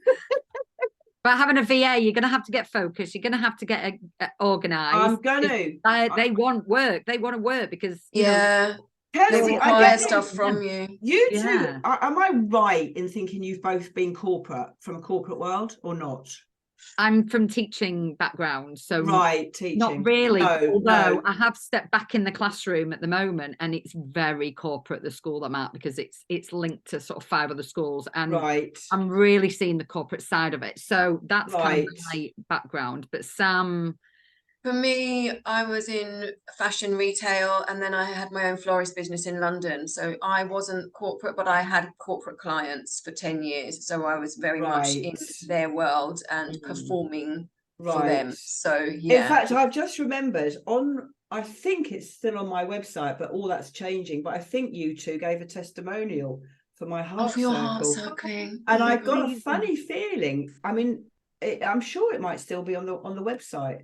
A: But having a VA, you're going to have to get focused. You're going to have to get organised.
C: I'm going to.
A: They want work. They want to work because, you
B: know,
C: Kirsty,
B: they require stuff from you.
C: You two, am I right in thinking you've both been corporate, from a corporate world, or not?
A: I'm from teaching background, so
C: teaching.
A: Not really.
C: No,
A: although I have stepped back in the classroom at the moment, and it's very corporate, the school I'm at, because it's linked to sort of 5 other schools, and I'm really seeing the corporate side of it. So that's kind of my background. But Sam,
B: for me, I was in fashion retail, and then I had my own florist business in London. So I wasn't corporate, but I had corporate clients for 10 years. So I was very much in their world and performing for them. So yeah.
C: In fact, I've just remembered I think it's still on my website, but all that's changing. But I think you two gave a testimonial for my heart circle.
B: Heart circling.
C: And I got a funny feeling. I mean, I'm sure it might still be on the website.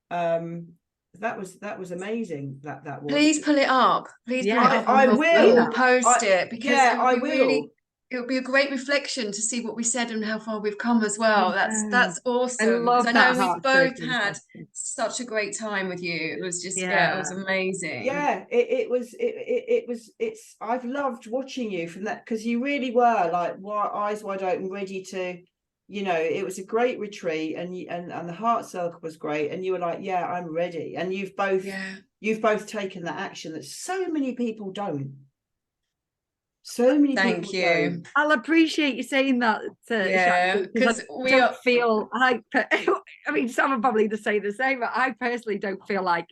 C: That was amazing. That was.
B: Please pull it up. Please pull it up.
C: I will
B: post it, because
C: I will.
B: It would be a great reflection to see what we said and how far we've come as well. That's awesome.
A: I love
B: I
A: that.
B: know we both had such a great time with you. It was just it was amazing.
C: Yeah, it was. I've loved watching you from that, because you really were like eyes wide open, ready to. You know, it was a great retreat, and the heart circle was great, and you were like, yeah, I'm ready. And you've both taken that action that so many people don't. So many
B: Thank
C: people
B: you.
C: don't.
A: I'll appreciate you saying that.
B: Because we
A: don't feel I mean, some are probably to say the same, but I personally don't feel like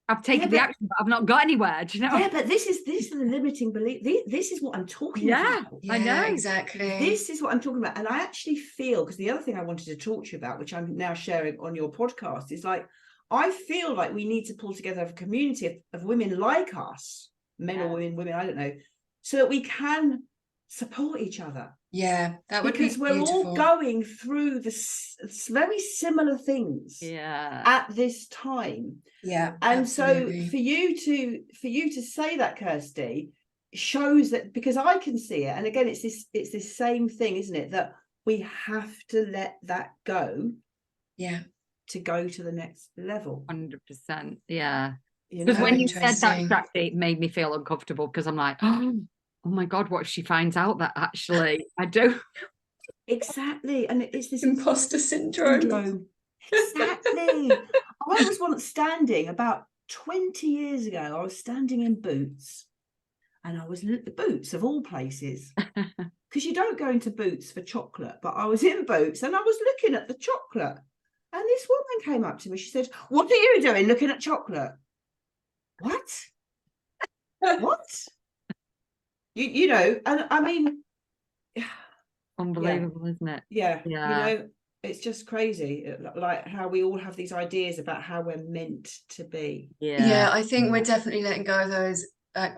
A: I've taken the action, but I've not got anywhere. Do you know?
C: Yeah, but this is the limiting belief. This is what I'm talking about.
B: Yeah,
A: I know
B: exactly.
C: This is what I'm talking about, and I actually feel, because the other thing I wanted to talk to you about, which I'm now sharing on your podcast, is like, I feel like we need to pull together a community of women like us, men or women, I don't know, so that we can support each other.
B: Yeah, that would be beautiful.
C: Because we're all going through this very similar things at this time.
B: Yeah,
C: and
B: absolutely.
C: So for you to say that, Kirsty, shows that, because I can see it, and again, it's this same thing, isn't it, that we have to let that go.
B: Yeah.
C: To go to the next level.
A: 100%. Yeah.
C: You
A: Because
C: know?
A: when you said that, Shakti, it made me feel uncomfortable, because I'm like, oh my God, what if she finds out that actually I don't?
C: Exactly. And it's this
B: Imposter syndrome.
C: Exactly. I was once standing about 20 years ago. I was standing in Boots, and I was Boots of all places, because you don't go into Boots for chocolate, but I was in Boots and I was looking at the chocolate, and this woman came up to me. She said, "What are you doing looking at chocolate?" What? What? You know, and I mean,
A: Unbelievable, isn't it?
C: yeah,
A: Yeah.
C: you know, it's just crazy, like how we all have these ideas about how we're meant to be.
B: Yeah, I think we're definitely letting go of those.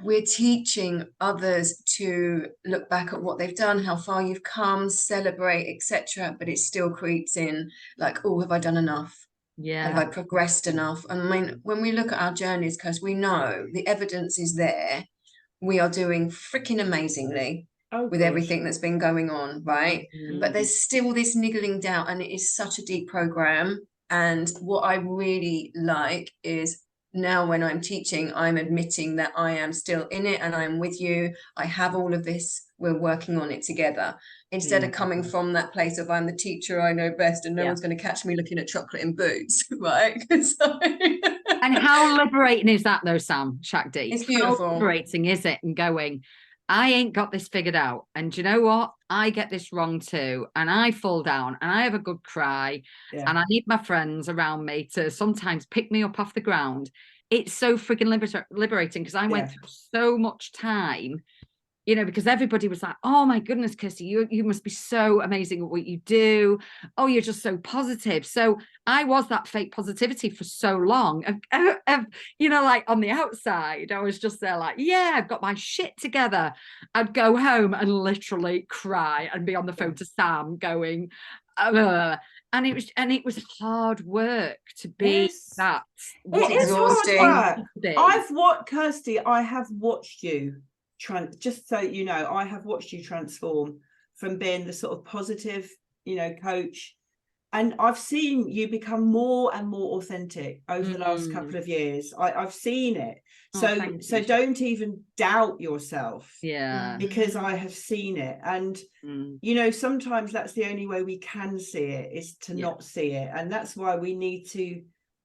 B: We're teaching others to look back at what they've done, how far you've come, celebrate, etc. But it still creeps in like, oh, have I done enough? Have I progressed enough? And when we look at our journeys, because we know the evidence is there, we are doing freaking amazingly with everything that's been going on, right? But there's still this niggling doubt, and it is such a deep program. And what I really like is, now when I'm teaching, I'm admitting that I am still in it and I'm with you. I have all of this. We're working on it together. Instead of coming from that place of I'm the teacher, I know best, and no one's going to catch me looking at chocolate in Boots, right? So...
A: And how liberating is that though, Sam, Shakti?
B: It's beautiful.
A: How liberating is it? And going, I ain't got this figured out. And do you know what? I get this wrong too. And I fall down and I have a good cry. And I need my friends around me to sometimes pick me up off the ground. It's so freaking liberating, because I went through so much time, you know, because everybody was like, oh my goodness, Kirsty, you must be so amazing at what you do. Oh, you're just so positive. So I was that fake positivity for so long. You know, like on the outside, I was just there like, yeah, I've got my shit together. I'd go home and literally cry and be on the phone to Sam going, and it was hard work to be that.
C: It is hard work. Kirsty, I have watched you. Just so you know, I have watched you transform from being the sort of positive, you know, coach, and I've seen you become more and more authentic over the last couple of years. I've seen it. So don't even doubt yourself.
A: Yeah.
C: Because I have seen it. And you know, sometimes that's the only way we can see it, is to not see it. And that's why we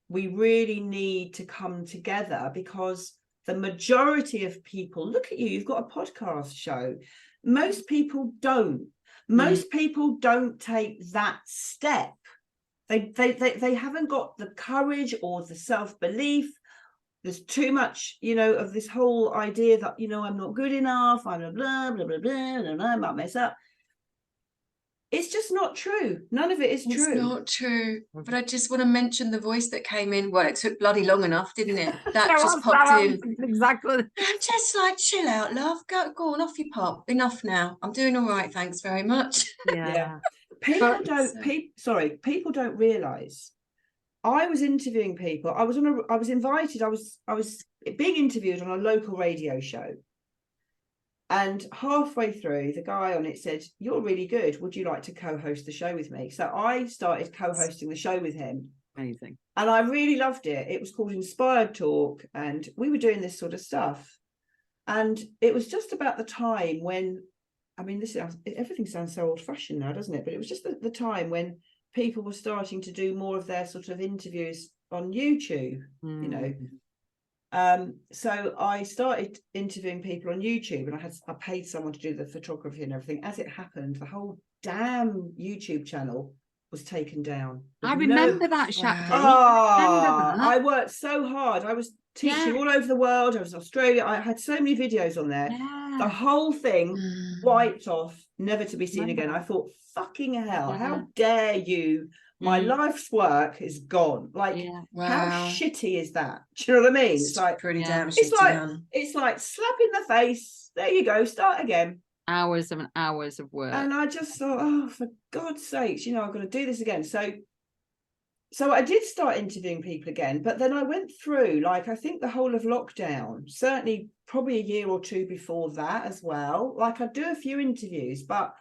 C: really need to come together, because the majority of people, look at you, you've got a podcast show. Most people don't. Most people don't take that step. They haven't got the courage or the self-belief. There's too much, you know, of this whole idea that, you know, I'm not good enough, I'm blah, blah, blah, blah, blah, blah, I might mess up. It's just not true. None of it is true.
B: It's not true. But I just want to mention the voice that came in. Well, it took bloody long enough, didn't it? That just popped in.
A: Exactly.
B: Just like, chill out, love. Go on, off you pop. Enough now. I'm doing all right. Thanks very much.
A: Yeah.
C: People don't realise. I was interviewing people. I was invited. I was being interviewed on a local radio show. And halfway through, the guy on it said, "You're really good. Would you like to co-host the show with me?" So I started co-hosting the show with him.
A: Amazing.
C: And I really loved it. It was called Inspired Talk. And we were doing this sort of stuff. And it was just about the time when, I mean, everything sounds so old-fashioned now, doesn't it? But it was just the time when people were starting to do more of their sort of interviews on YouTube, you know. So I started interviewing people on YouTube, and I paid someone to do the photography and everything. As it happened, the whole damn YouTube channel was taken down.
A: I remember that, Shakti.
C: I worked so hard. I was teaching all over the world. I was in Australia. I had so many videos on there. The whole thing wiped off, never to be seen again. I thought, fucking hell, how dare you? My life's work is gone. Like, how shitty is that? Do you know what I mean?
B: It's like pretty damn shitty.
C: It's like slap in the face. There you go. Start again.
A: Hours and hours of work.
C: And I just thought, oh, for God's sakes, you know, I've got to do this again. So I did start interviewing people again, but then I went through, like, I think the whole of lockdown, certainly probably a year or two before that as well. Like, I'd do a few interviews, but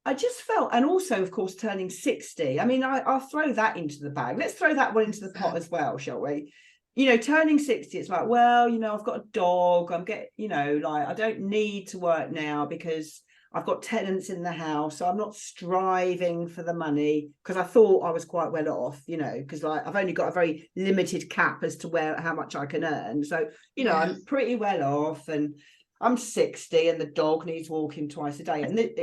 C: I just felt, and also, of course, turning 60. I mean, I'll throw that into the bag. Let's throw that one into the pot as well, shall we? You know, turning 60, it's like, well, you know, I've got a dog. I'm getting, you know, like, I don't need to work now because I've got tenants in the house, so I'm not striving for the money, because I thought I was quite well off, you know, because like I've only got a very limited cap as to how much I can earn. So, you know, I'm pretty well off, and I'm 60 and the dog needs walking twice a day.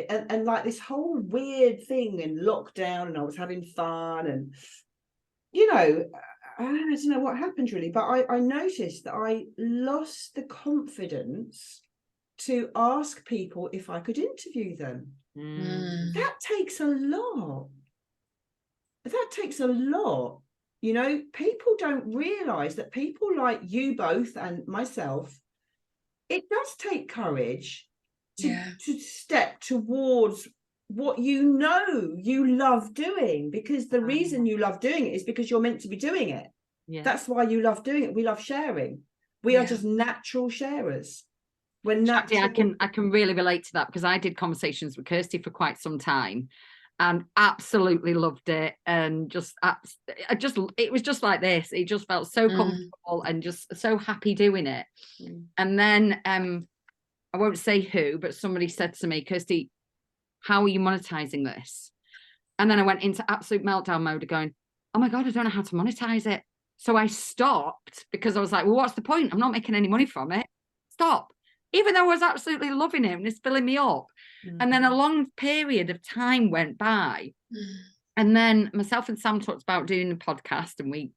C: And like this whole weird thing in lockdown, and I was having fun, and, you know, I don't know what happened really, but I noticed that I lost the confidence to ask people if I could interview them. That takes a lot. That takes a lot. You know, people don't realize that people like you both and myself, it does take courage to step towards what you know you love doing, because the reason you love doing it is because you're meant to be doing it. That's why you love doing it. We love sharing. We are just natural sharers.
A: Shakti, I can really relate to that, because I did conversations with Kirsty for quite some time and absolutely loved it, and it was just like this. It just felt so comfortable and just so happy doing it. And then I won't say who, but somebody said to me, Kirsty, how are you monetizing this? And then I went into absolute meltdown mode of going, oh my God, I don't know how to monetize it. So I stopped, because I was like, well, what's the point? I'm not making any money from it. Stop. Even though I was absolutely loving it and it's filling me up. And then a long period of time went by. And then myself and Sam talked about doing a podcast, and we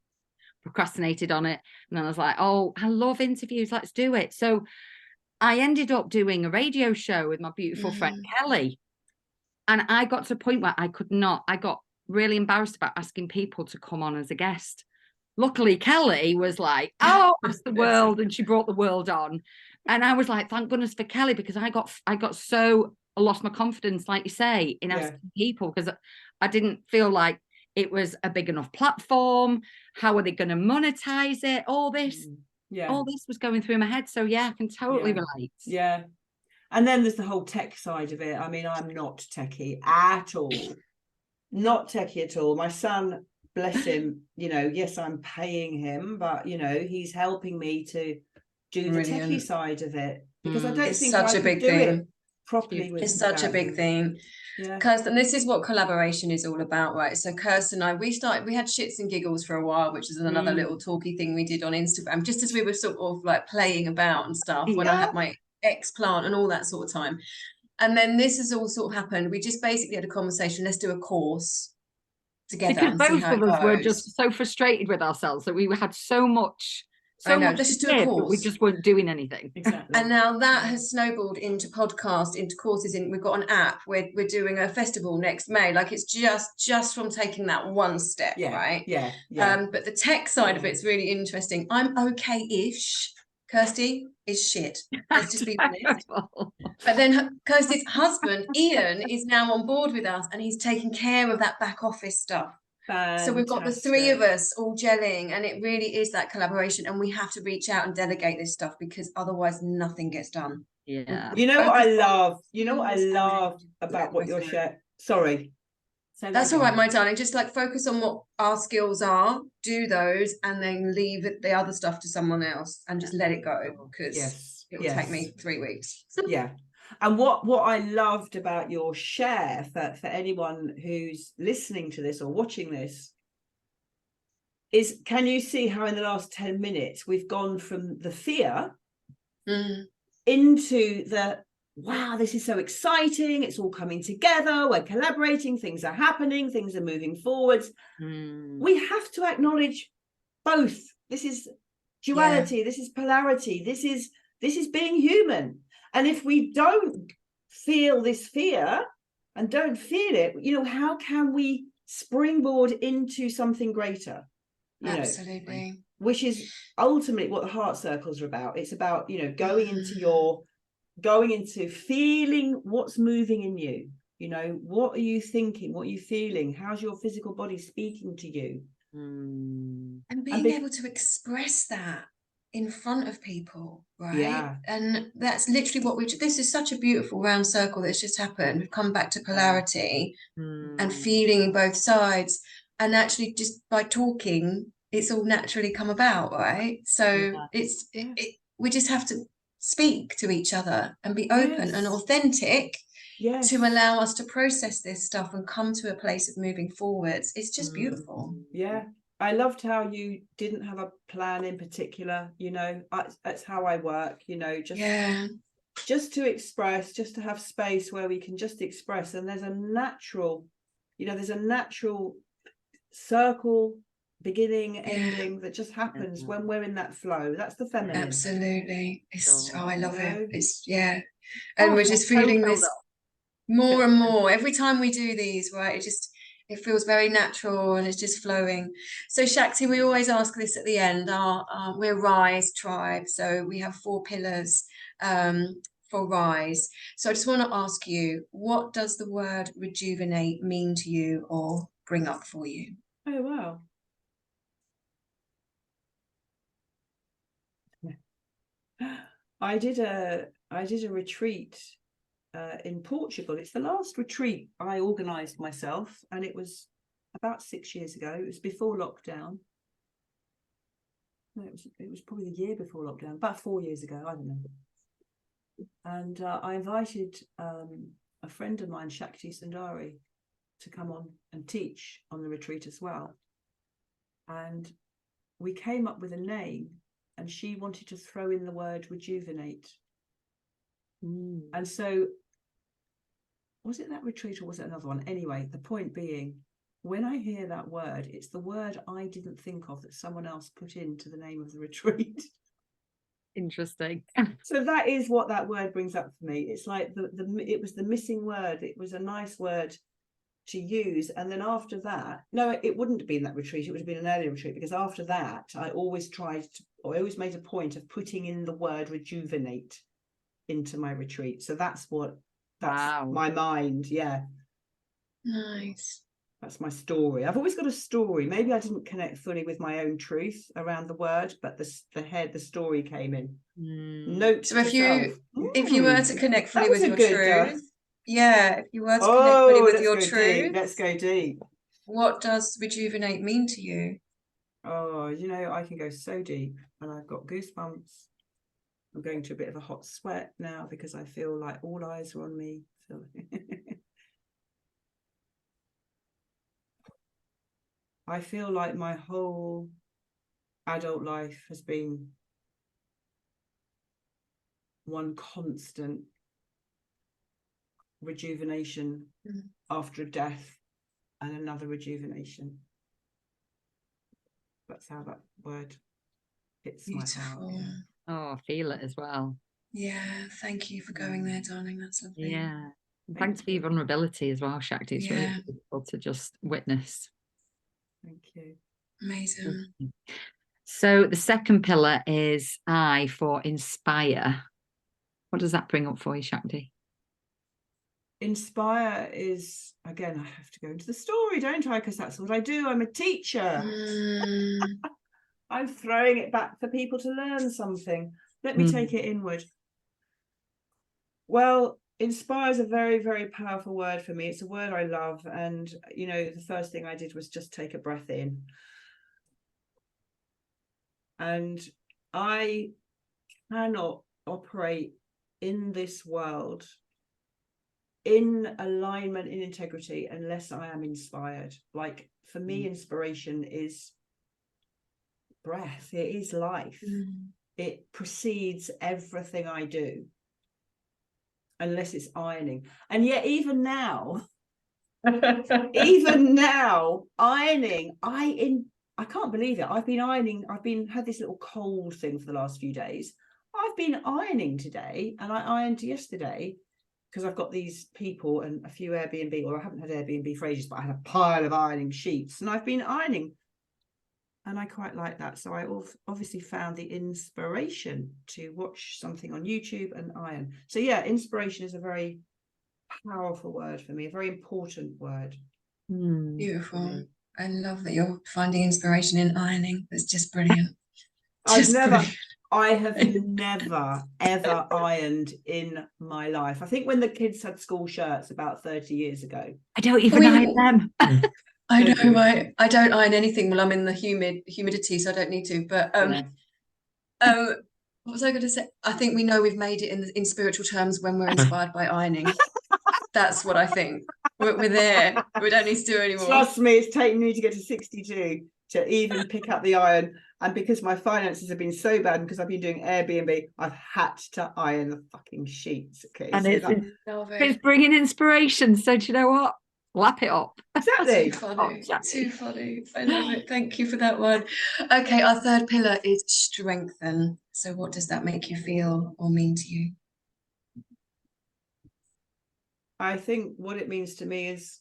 A: procrastinated on it. And then I was like, oh, I love interviews. Let's do it. So I ended up doing a radio show with my beautiful friend Kelly. And I got to a point where I got really embarrassed about asking people to come on as a guest. Luckily, Kelly was like, oh, that's the world. And she brought the world on. And I was like, thank goodness for Kelly, because I lost my confidence, like you say, in asking people, because I didn't feel like it was a big enough platform. How are they going to monetize it? All this was going through my head. So I can totally relate.
C: Yeah. And then there's the whole tech side of it. I mean, I'm not techie at all. Not techie at all. My son, bless him, you know, yes, I'm paying him, but, you know, he's helping me to do the techie side of it, because I don't think I could do it properly.
B: It's such a big thing. Kirsten, and this is what collaboration is all about, right? So Kirsten and I, we had shits and giggles for a while, which is another little talky thing we did on Instagram, just as we were sort of like playing about and stuff when I had my ex-plant and all that sort of time. And then this has all sort of happened. We just basically had a conversation, let's do a course together,
A: because both of us were just so frustrated with ourselves that we had so much let's just do a course. We just weren't doing anything.
C: Exactly.
B: And now that has snowballed into podcast, into courses. We've got an app. We're doing a festival next May. Like, it's just from taking that one step, right? But the tech side of it's really interesting. I'm okay-ish. Kirsty is shit. Let's just be honest. But then Kirsty's husband, Ian, is now on board with us, and he's taking care of that back office stuff.
C: Fantastic.
B: So we've got the three of us all gelling, and it really is that collaboration, and we have to reach out and delegate this stuff, because otherwise nothing gets done.
C: You know what I love about what you're sharing? Sorry.
B: That's all right, my darling. Just like focus on what our skills are, do those, and then leave the other stuff to someone else, and just let it go, because it will take me 3 weeks.
C: And what I loved about your share, for anyone who's listening to this or watching this, is, can you see how in the last 10 minutes we've gone from the fear into the, wow, this is so exciting, it's all coming together, we're collaborating, things are happening, things are moving forwards. We have to acknowledge both. This is duality, this is polarity, this is being human. And if we don't feel this fear and don't feel it, you know, how can we springboard into something greater?
B: Absolutely.
C: Which is ultimately what the heart circles are about. It's about, you know, going into feeling what's moving in you. You know, what are you thinking? What are you feeling? How's your physical body speaking to you?
B: And being able to express that in front of people, right? And that's literally what this is such a beautiful round circle that's just happened. We've come back to polarity and feeling both sides, and actually just by talking, it's all naturally come about, right? So we just have to speak to each other and be open and authentic,
C: Yes.
B: to allow us to process this stuff and come to a place of moving forwards. It's just beautiful.
C: Yeah. I loved how you didn't have a plan in particular, you know. That's how I work, you know, just to express, just to have space where we can just express. And there's a natural, you know, there's a natural circle, beginning, ending, that just happens when we're in that flow. That's the feminine.
B: Absolutely. It's I love it. It's and
A: Oh,
B: we're just
A: so
B: feeling
A: well
B: this
A: done.
B: more and more every time we do these, right? It feels very natural and it's just flowing. So Shakti, we always ask this at the end. We're Rise Tribe, so we have 4 pillars for Rise. So I just want to ask you, what does the word rejuvenate mean to you or bring up for you?
C: Oh wow. I did a retreat in Portugal. It's the last retreat I organised myself, and it was about 6 years ago. It was before lockdown. No, it was probably the year before lockdown, about 4 years ago, I don't know. And I invited a friend of mine, Shakti Sundari, to come on and teach on the retreat as well. And we came up with a name, and she wanted to throw in the word rejuvenate. And so, was it that retreat or was it another one? Anyway, the point being, when I hear that word, it's the word I didn't think of that someone else put into the name of the retreat.
A: Interesting.
C: So that is what that word brings up for me. It's like it was the missing word. It was a nice word to use. And then after that, no, it wouldn't have been that retreat. It would have been an earlier retreat, because after that, I always made a point of putting in the word rejuvenate into my retreat. So that's my mind. Yeah.
B: Nice.
C: That's my story. I've always got a story. Maybe I didn't connect fully with my own truth around the word, but the story came in. Note.
B: So if you were to connect fully with your truth, if you were to connect fully with your truth,
C: let's go deep.
B: What does rejuvenate mean to you?
C: Oh, you know, I can go so deep, and I've got goosebumps. I'm going to a bit of a hot sweat now because I feel like all eyes are on me. So I feel like my whole adult life has been one constant rejuvenation after a death and another rejuvenation. That's how that word hits my heart. Yeah.
A: Oh, I feel it as well.
B: Yeah, thank you for going there, darling. That's lovely.
A: Yeah. Thanks for your vulnerability as well, Shakti. It's really difficult to just witness.
C: Thank you.
B: Amazing.
A: So the second pillar is I for inspire. What does that bring up for you, Shakti?
C: Inspire is, again, I have to go into the story, don't I? Because that's what I do. I'm a teacher. I'm throwing it back for people to learn something. Let me take it inward. Well, inspire is a very, very powerful word for me. It's a word I love. And, you know, the first thing I did was just take a breath in. And I cannot operate in this world in alignment, in integrity, unless I am inspired. Like, for me, inspiration is breath. It is life. It precedes everything I do, unless it's ironing. And yet even now ironing, I can't believe it. I've been ironing. Had this little cold thing for the last few days. I've been ironing today, and I ironed yesterday, because I've got these people and a few Airbnb, or I haven't had Airbnb for ages, but I had a pile of ironing sheets, and I've been ironing, and I quite like that. So I obviously found the inspiration to watch something on YouTube and iron. So yeah, inspiration is a very powerful word for me, a very important word.
B: Beautiful. I love that you're finding inspiration in ironing. It's just brilliant.
C: I have never ever ironed in my life. I think when the kids had school shirts about 30 years ago.
A: I don't even iron them.
B: I know, right? I don't iron anything when I'm in the humidity, so I don't need to. But what was I going to say? I think we know we've made it in spiritual terms when we're inspired by ironing. That's what I think. We're there. We don't need to do anymore.
C: Trust me, it's taken me to get to 62 to even pick up the iron. And because my finances have been so bad, and because I've been doing Airbnb, I've had to iron the fucking sheets. Okay,
A: And
C: so
A: it's bringing inspiration. So do you know what? Lap it up.
C: Exactly.
B: Too funny. Too funny. I love it. Thank you for that one. Okay, our third pillar is strengthen. So what does that make you feel or mean to you?
C: I think what it means to me is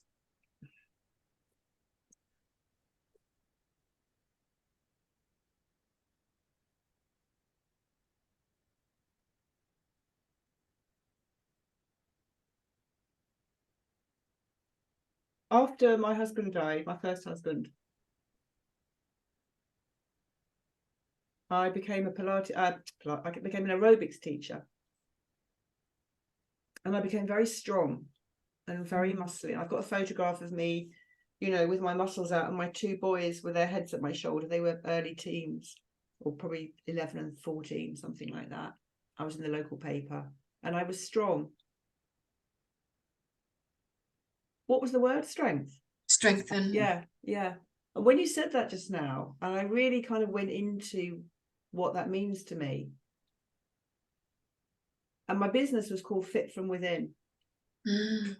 C: after my husband died, my first husband, I became a Pilates, I became an aerobics teacher. And I became very strong and very muscly. I've got a photograph of me, you know, with my muscles out, and my two boys with their heads at my shoulder. They were early teens, or probably 11 and 14, something like that. I was in the local paper and I was strong. What was the word? Strength.
B: Strengthen.
C: Yeah, yeah. And when you said that just now, and I really kind of went into what that means to me. And my business was called Fit From Within.
B: Mm.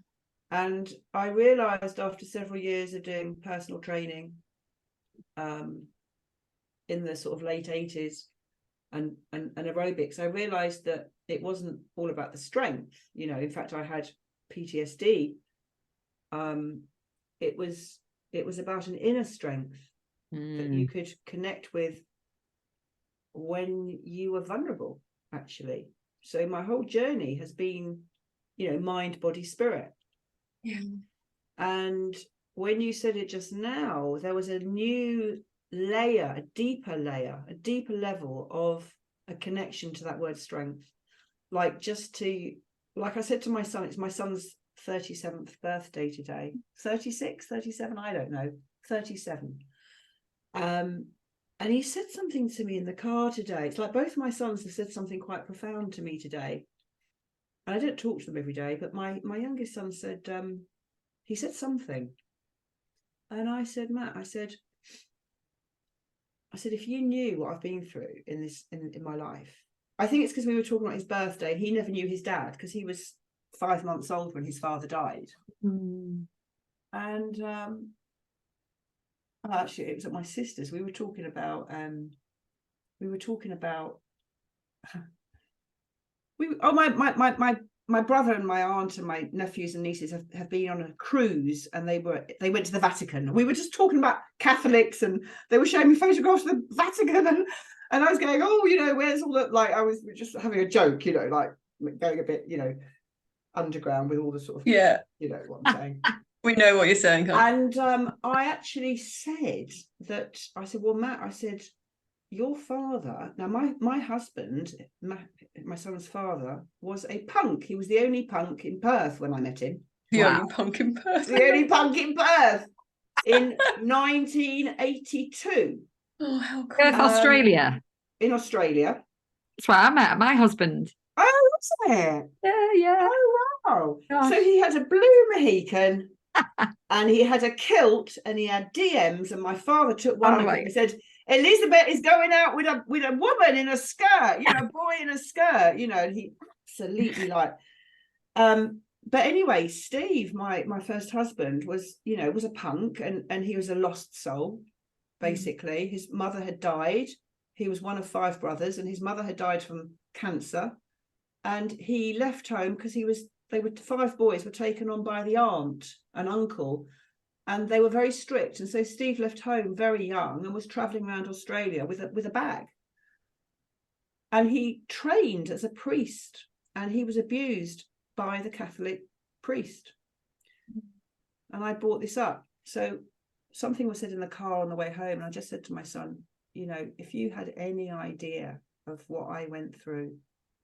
C: And I realized after several years of doing personal training in the sort of late 80s and aerobics, I realized that it wasn't all about the strength. You know, in fact, I had PTSD. It was about an inner strength that you could connect with when you were vulnerable, actually. So my whole journey has been, you know, mind, body, spirit.
B: Yeah.
C: And when you said it just now, there was a new layer, a deeper level of a connection to that word strength. Like like I said to my son, it's my son's 37th birthday today. 36, 37, I don't know, 37. And he said something to me in the car today. It's like both my sons have said something quite profound to me today. And I don't talk to them every day, but my youngest son said, he said something. And I said, Matt, I said, if you knew what I've been through in my life. I think it's because we were talking about his birthday. He never knew his dad because he was 5 months old when his father died. And actually, it was at my sister's. We were talking about my brother and my aunt and my nephews and nieces have been on a cruise, and they went to the Vatican. We were just talking about Catholics, and they were showing me photographs of the Vatican, and I was going, oh, you know, where's all that? Like, I was just having a joke, you know, like going a bit, you know, underground with all the sort of,
B: yeah,
C: you know what I'm saying.
B: We know what you're saying.
C: And I actually said that, I said, well, Matt, I said, your father, now my husband, my son's father, was a punk. He was the only punk in Perth when I met him.
B: The only punk in Perth.
C: The only punk in Perth in 1982.
B: Oh, how cool.
A: Perth, Australia.
C: In Australia.
A: That's where I met my husband.
C: Oh, was it?
A: Yeah.
C: Oh, wow.
A: Gosh.
C: So he had a blue Mohican and he had a kilt and he had DMs, and my father took one of them and said, Elizabeth is going out with a woman in a skirt, you know, a boy in a skirt, you know, and he absolutely like, but anyway, Steve, my first husband, was, you know, was a punk, and he was a lost soul, basically. His mother had died. He was one of 5 brothers, and his mother had died from cancer, and he left home because 5 boys were taken on by the aunt and uncle, and they were very strict. And so Steve left home very young and was traveling around Australia with a bag. And he trained as a priest, and he was abused by the Catholic priest. And I brought this up. So something was said in the car on the way home, and I just said to my son, you know, if you had any idea of what I went through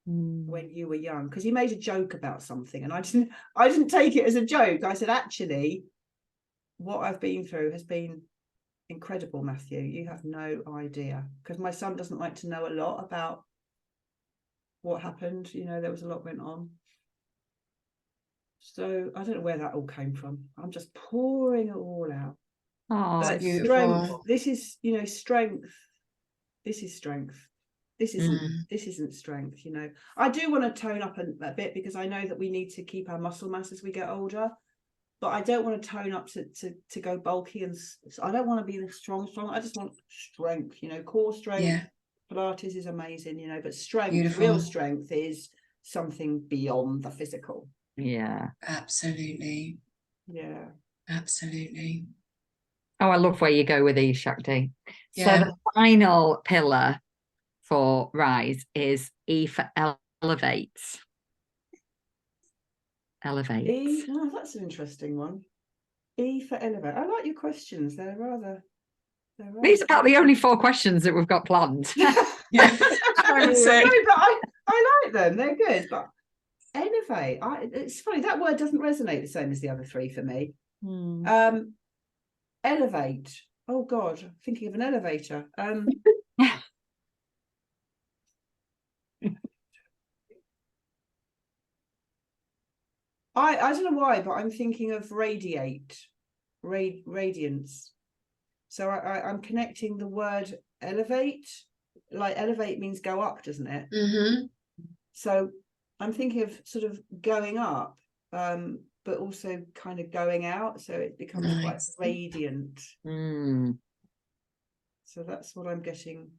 C: when you were young, because he made a joke about something, and I didn't take it as a joke. I said, actually, what I've been through has been incredible, Matthew. You have no idea. Because my son doesn't like to know a lot about what happened. You know, there was a lot went on. So I don't know where that all came from. I'm just pouring it all out.
A: Oh,
C: But
B: beautiful.
C: strength, this is, you know, strength. This is strength. This isn't strength, you know. I do want to tone up a bit, because I know that we need to keep our muscle mass as we get older. But I don't want to tone up to go bulky, and I don't want to be the strong. I just want strength, you know, core strength.
B: Yeah.
C: Pilates is amazing, you know, but strength,
B: Beautiful.
C: real strength, is something beyond the physical.
A: yeah.
B: Absolutely.
C: Yeah.
B: Absolutely.
A: Oh, I love where you go with these, Shakti. So
B: Yeah.
A: the final pillar for Rise is E for elevate. Elevate.
C: E, oh, that's an interesting one. E for elevate. I like your questions. They're rather
A: These are about the only 4 questions that we've got planned.
B: Yeah.
C: No, but I like them. They're good. But elevate, it's funny, that word doesn't resonate the same as the other 3 for me. Elevate. Oh God, I'm thinking of an elevator. I don't know why, but I'm thinking of radiate, radiance. So I'm connecting the word elevate. Like elevate means go up, doesn't it?
B: Mm-hmm.
C: So I'm thinking of sort of going up, but also kind of going out. So it becomes quite radiant. So that's what I'm getting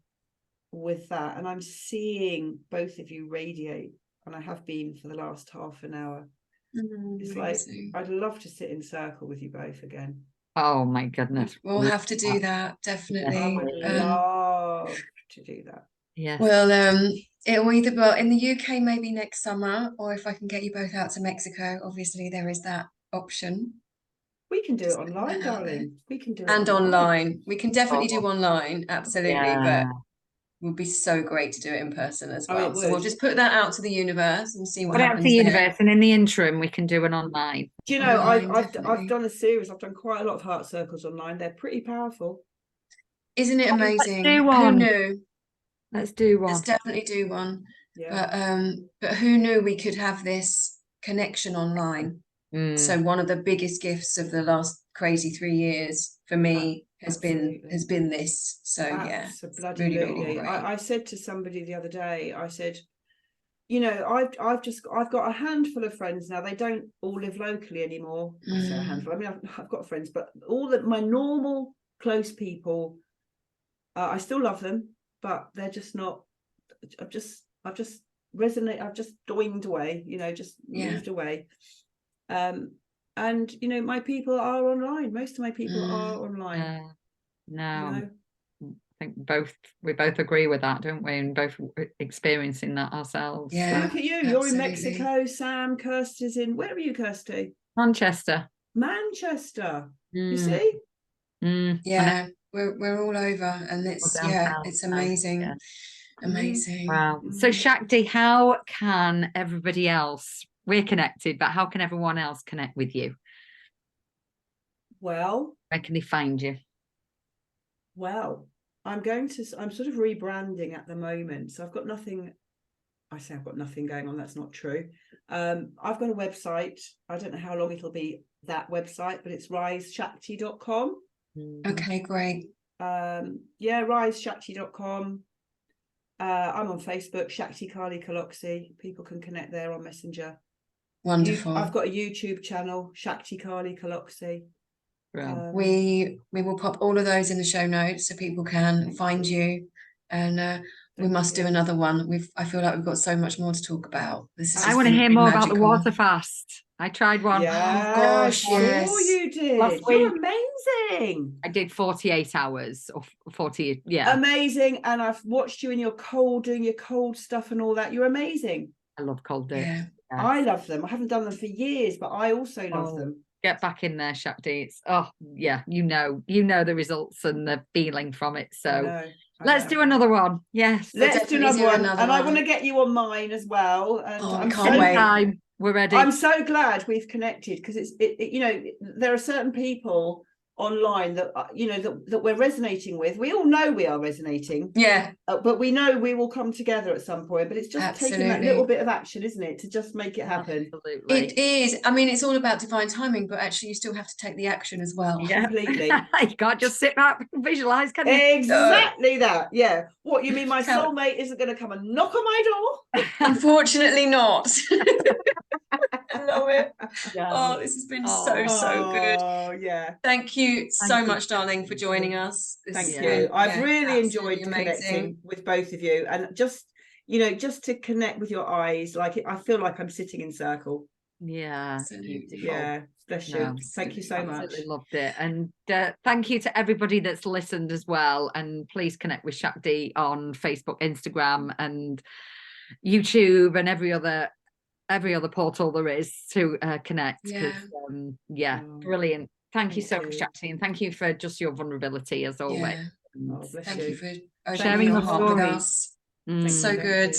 C: with that. And I'm seeing both of you radiate, and I have been for the last half an hour. It's
B: Amazing.
C: like, I'd love to sit in circle with you both again.
A: Oh my goodness.
B: We'll have to do that, definitely.
C: I would love to do that.
A: Yes.
B: Well, it will either, well, in the UK maybe next summer, or if I can get you both out to Mexico, obviously there is that option.
C: We can do it online, darling. We can do it
B: online. We can definitely do online, absolutely,
A: Yeah.
B: but it would be so great to do it in person as
C: Oh,
B: well.
C: it
B: So we'll
C: would.
B: just put that out to the universe and see what
A: Put it out
B: happens
A: to the
B: there.
A: universe, and in the interim, we can do an online.
C: Do you know,
B: Online,
C: I've
B: definitely.
C: done a series. I've done quite a lot of heart circles online. They're pretty powerful.
B: Isn't it amazing?
A: do
B: Who
A: one.
B: knew?
A: Let's do one.
B: Let's definitely do one.
C: Yeah.
B: But who knew we could have this connection online? So one of the biggest gifts of the last crazy 3 years for me has been this. So yeah, really, really great.
C: I said to somebody the other day, I said, you know, I've got a handful of friends now. They don't all live locally anymore. I say a handful. I mean, I've got friends, but all my normal close people, I still love them, but they're just not. I've just resonate. I've just doined away. You know, just moved away. And you know, my people are online. Most of my people are online.
A: No.
C: You know?
A: I think we both agree with that, don't we? And both experiencing that ourselves.
B: Yeah.
C: Well, look at you.
B: Absolutely.
C: You're in Mexico. Sam, Kirsty's in. Where are you, Kirsty?
A: Manchester.
C: You see?
B: Yeah, we're all over, and it's amazing.
A: Yeah.
B: Amazing.
A: Wow. So Shakti, how can everybody else? We're connected, but how can everyone else connect with you?
C: Well,
A: where can they find you?
C: Well, I'm sort of rebranding at the moment. So I've got nothing. I say I've got nothing going on. That's not true. I've got a website. I don't know how long it'll be, that website, but it's riseshakti.com.
B: Okay, great.
C: Riseshakti.com. I'm on Facebook, Shakti Kali Kaloczi. People can connect there on Messenger.
B: Wonderful.
C: I've got a YouTube channel, Shakti Kali Kaloczi.
B: We will pop all of those in the show notes so people can find you, and we must do another one. I feel like we've got so much more to talk about.
A: I want to hear more about the water fast. I tried one.
C: Yeah,
B: oh gosh, yes.
C: Sure you did.
A: Last
C: You're
A: week.
C: amazing.
A: I did 48 hours or 40. Yeah.
C: Amazing. And I've watched you in your doing your cold stuff and all that. You're amazing.
A: I love cold dips.
B: Yeah.
A: Yes.
C: I love them. I haven't done them for years, but I also love them.
A: Get back in there, Shakti. It's you know the results and the feeling from it. So let's do another one. Yes,
C: let's do another one. And I want to get you on mine as well. And
B: I can't wait.
A: We're ready.
C: I'm so glad we've connected, because it's you know, there are certain people online that that we're resonating with. We all know we are resonating, but we know we will come together at some point. But it's just taking that little bit of action, isn't it, to just make it happen.
A: Absolutely.
B: It is. I mean, it's all about divine timing, but actually you still have to take the action as well.
C: Completely.
A: You can't just sit back and visualize, can you?
C: Exactly that. Yeah. What, you mean my soulmate isn't going to come and knock on my door?
B: Unfortunately not. I love it.
A: Yeah.
B: Oh, this has been so good.
C: Oh, yeah.
B: Thank you so much, darling, for joining us.
C: Thank you. I've really enjoyed connecting with both of you, and just to connect with your eyes, like I feel like I'm sitting in circle.
A: Yeah.
C: Yeah. Bless you. Thank you so much.
A: Absolutely loved it. And thank you to everybody that's listened as well. And please connect with Shakti on Facebook, Instagram, and YouTube, and every other portal there is to connect. Brilliant. Thank you so much, Shakti, and thank you for just your vulnerability as always.
B: Thank you for
A: sharing your
B: heart with us. So good.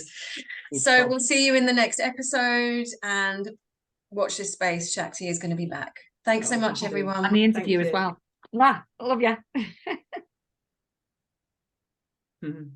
B: So we'll see you in the next episode, and watch this space. Shakti is going to be back. Thanks so much, everyone.
A: And the interview as well. Mwah, I love you.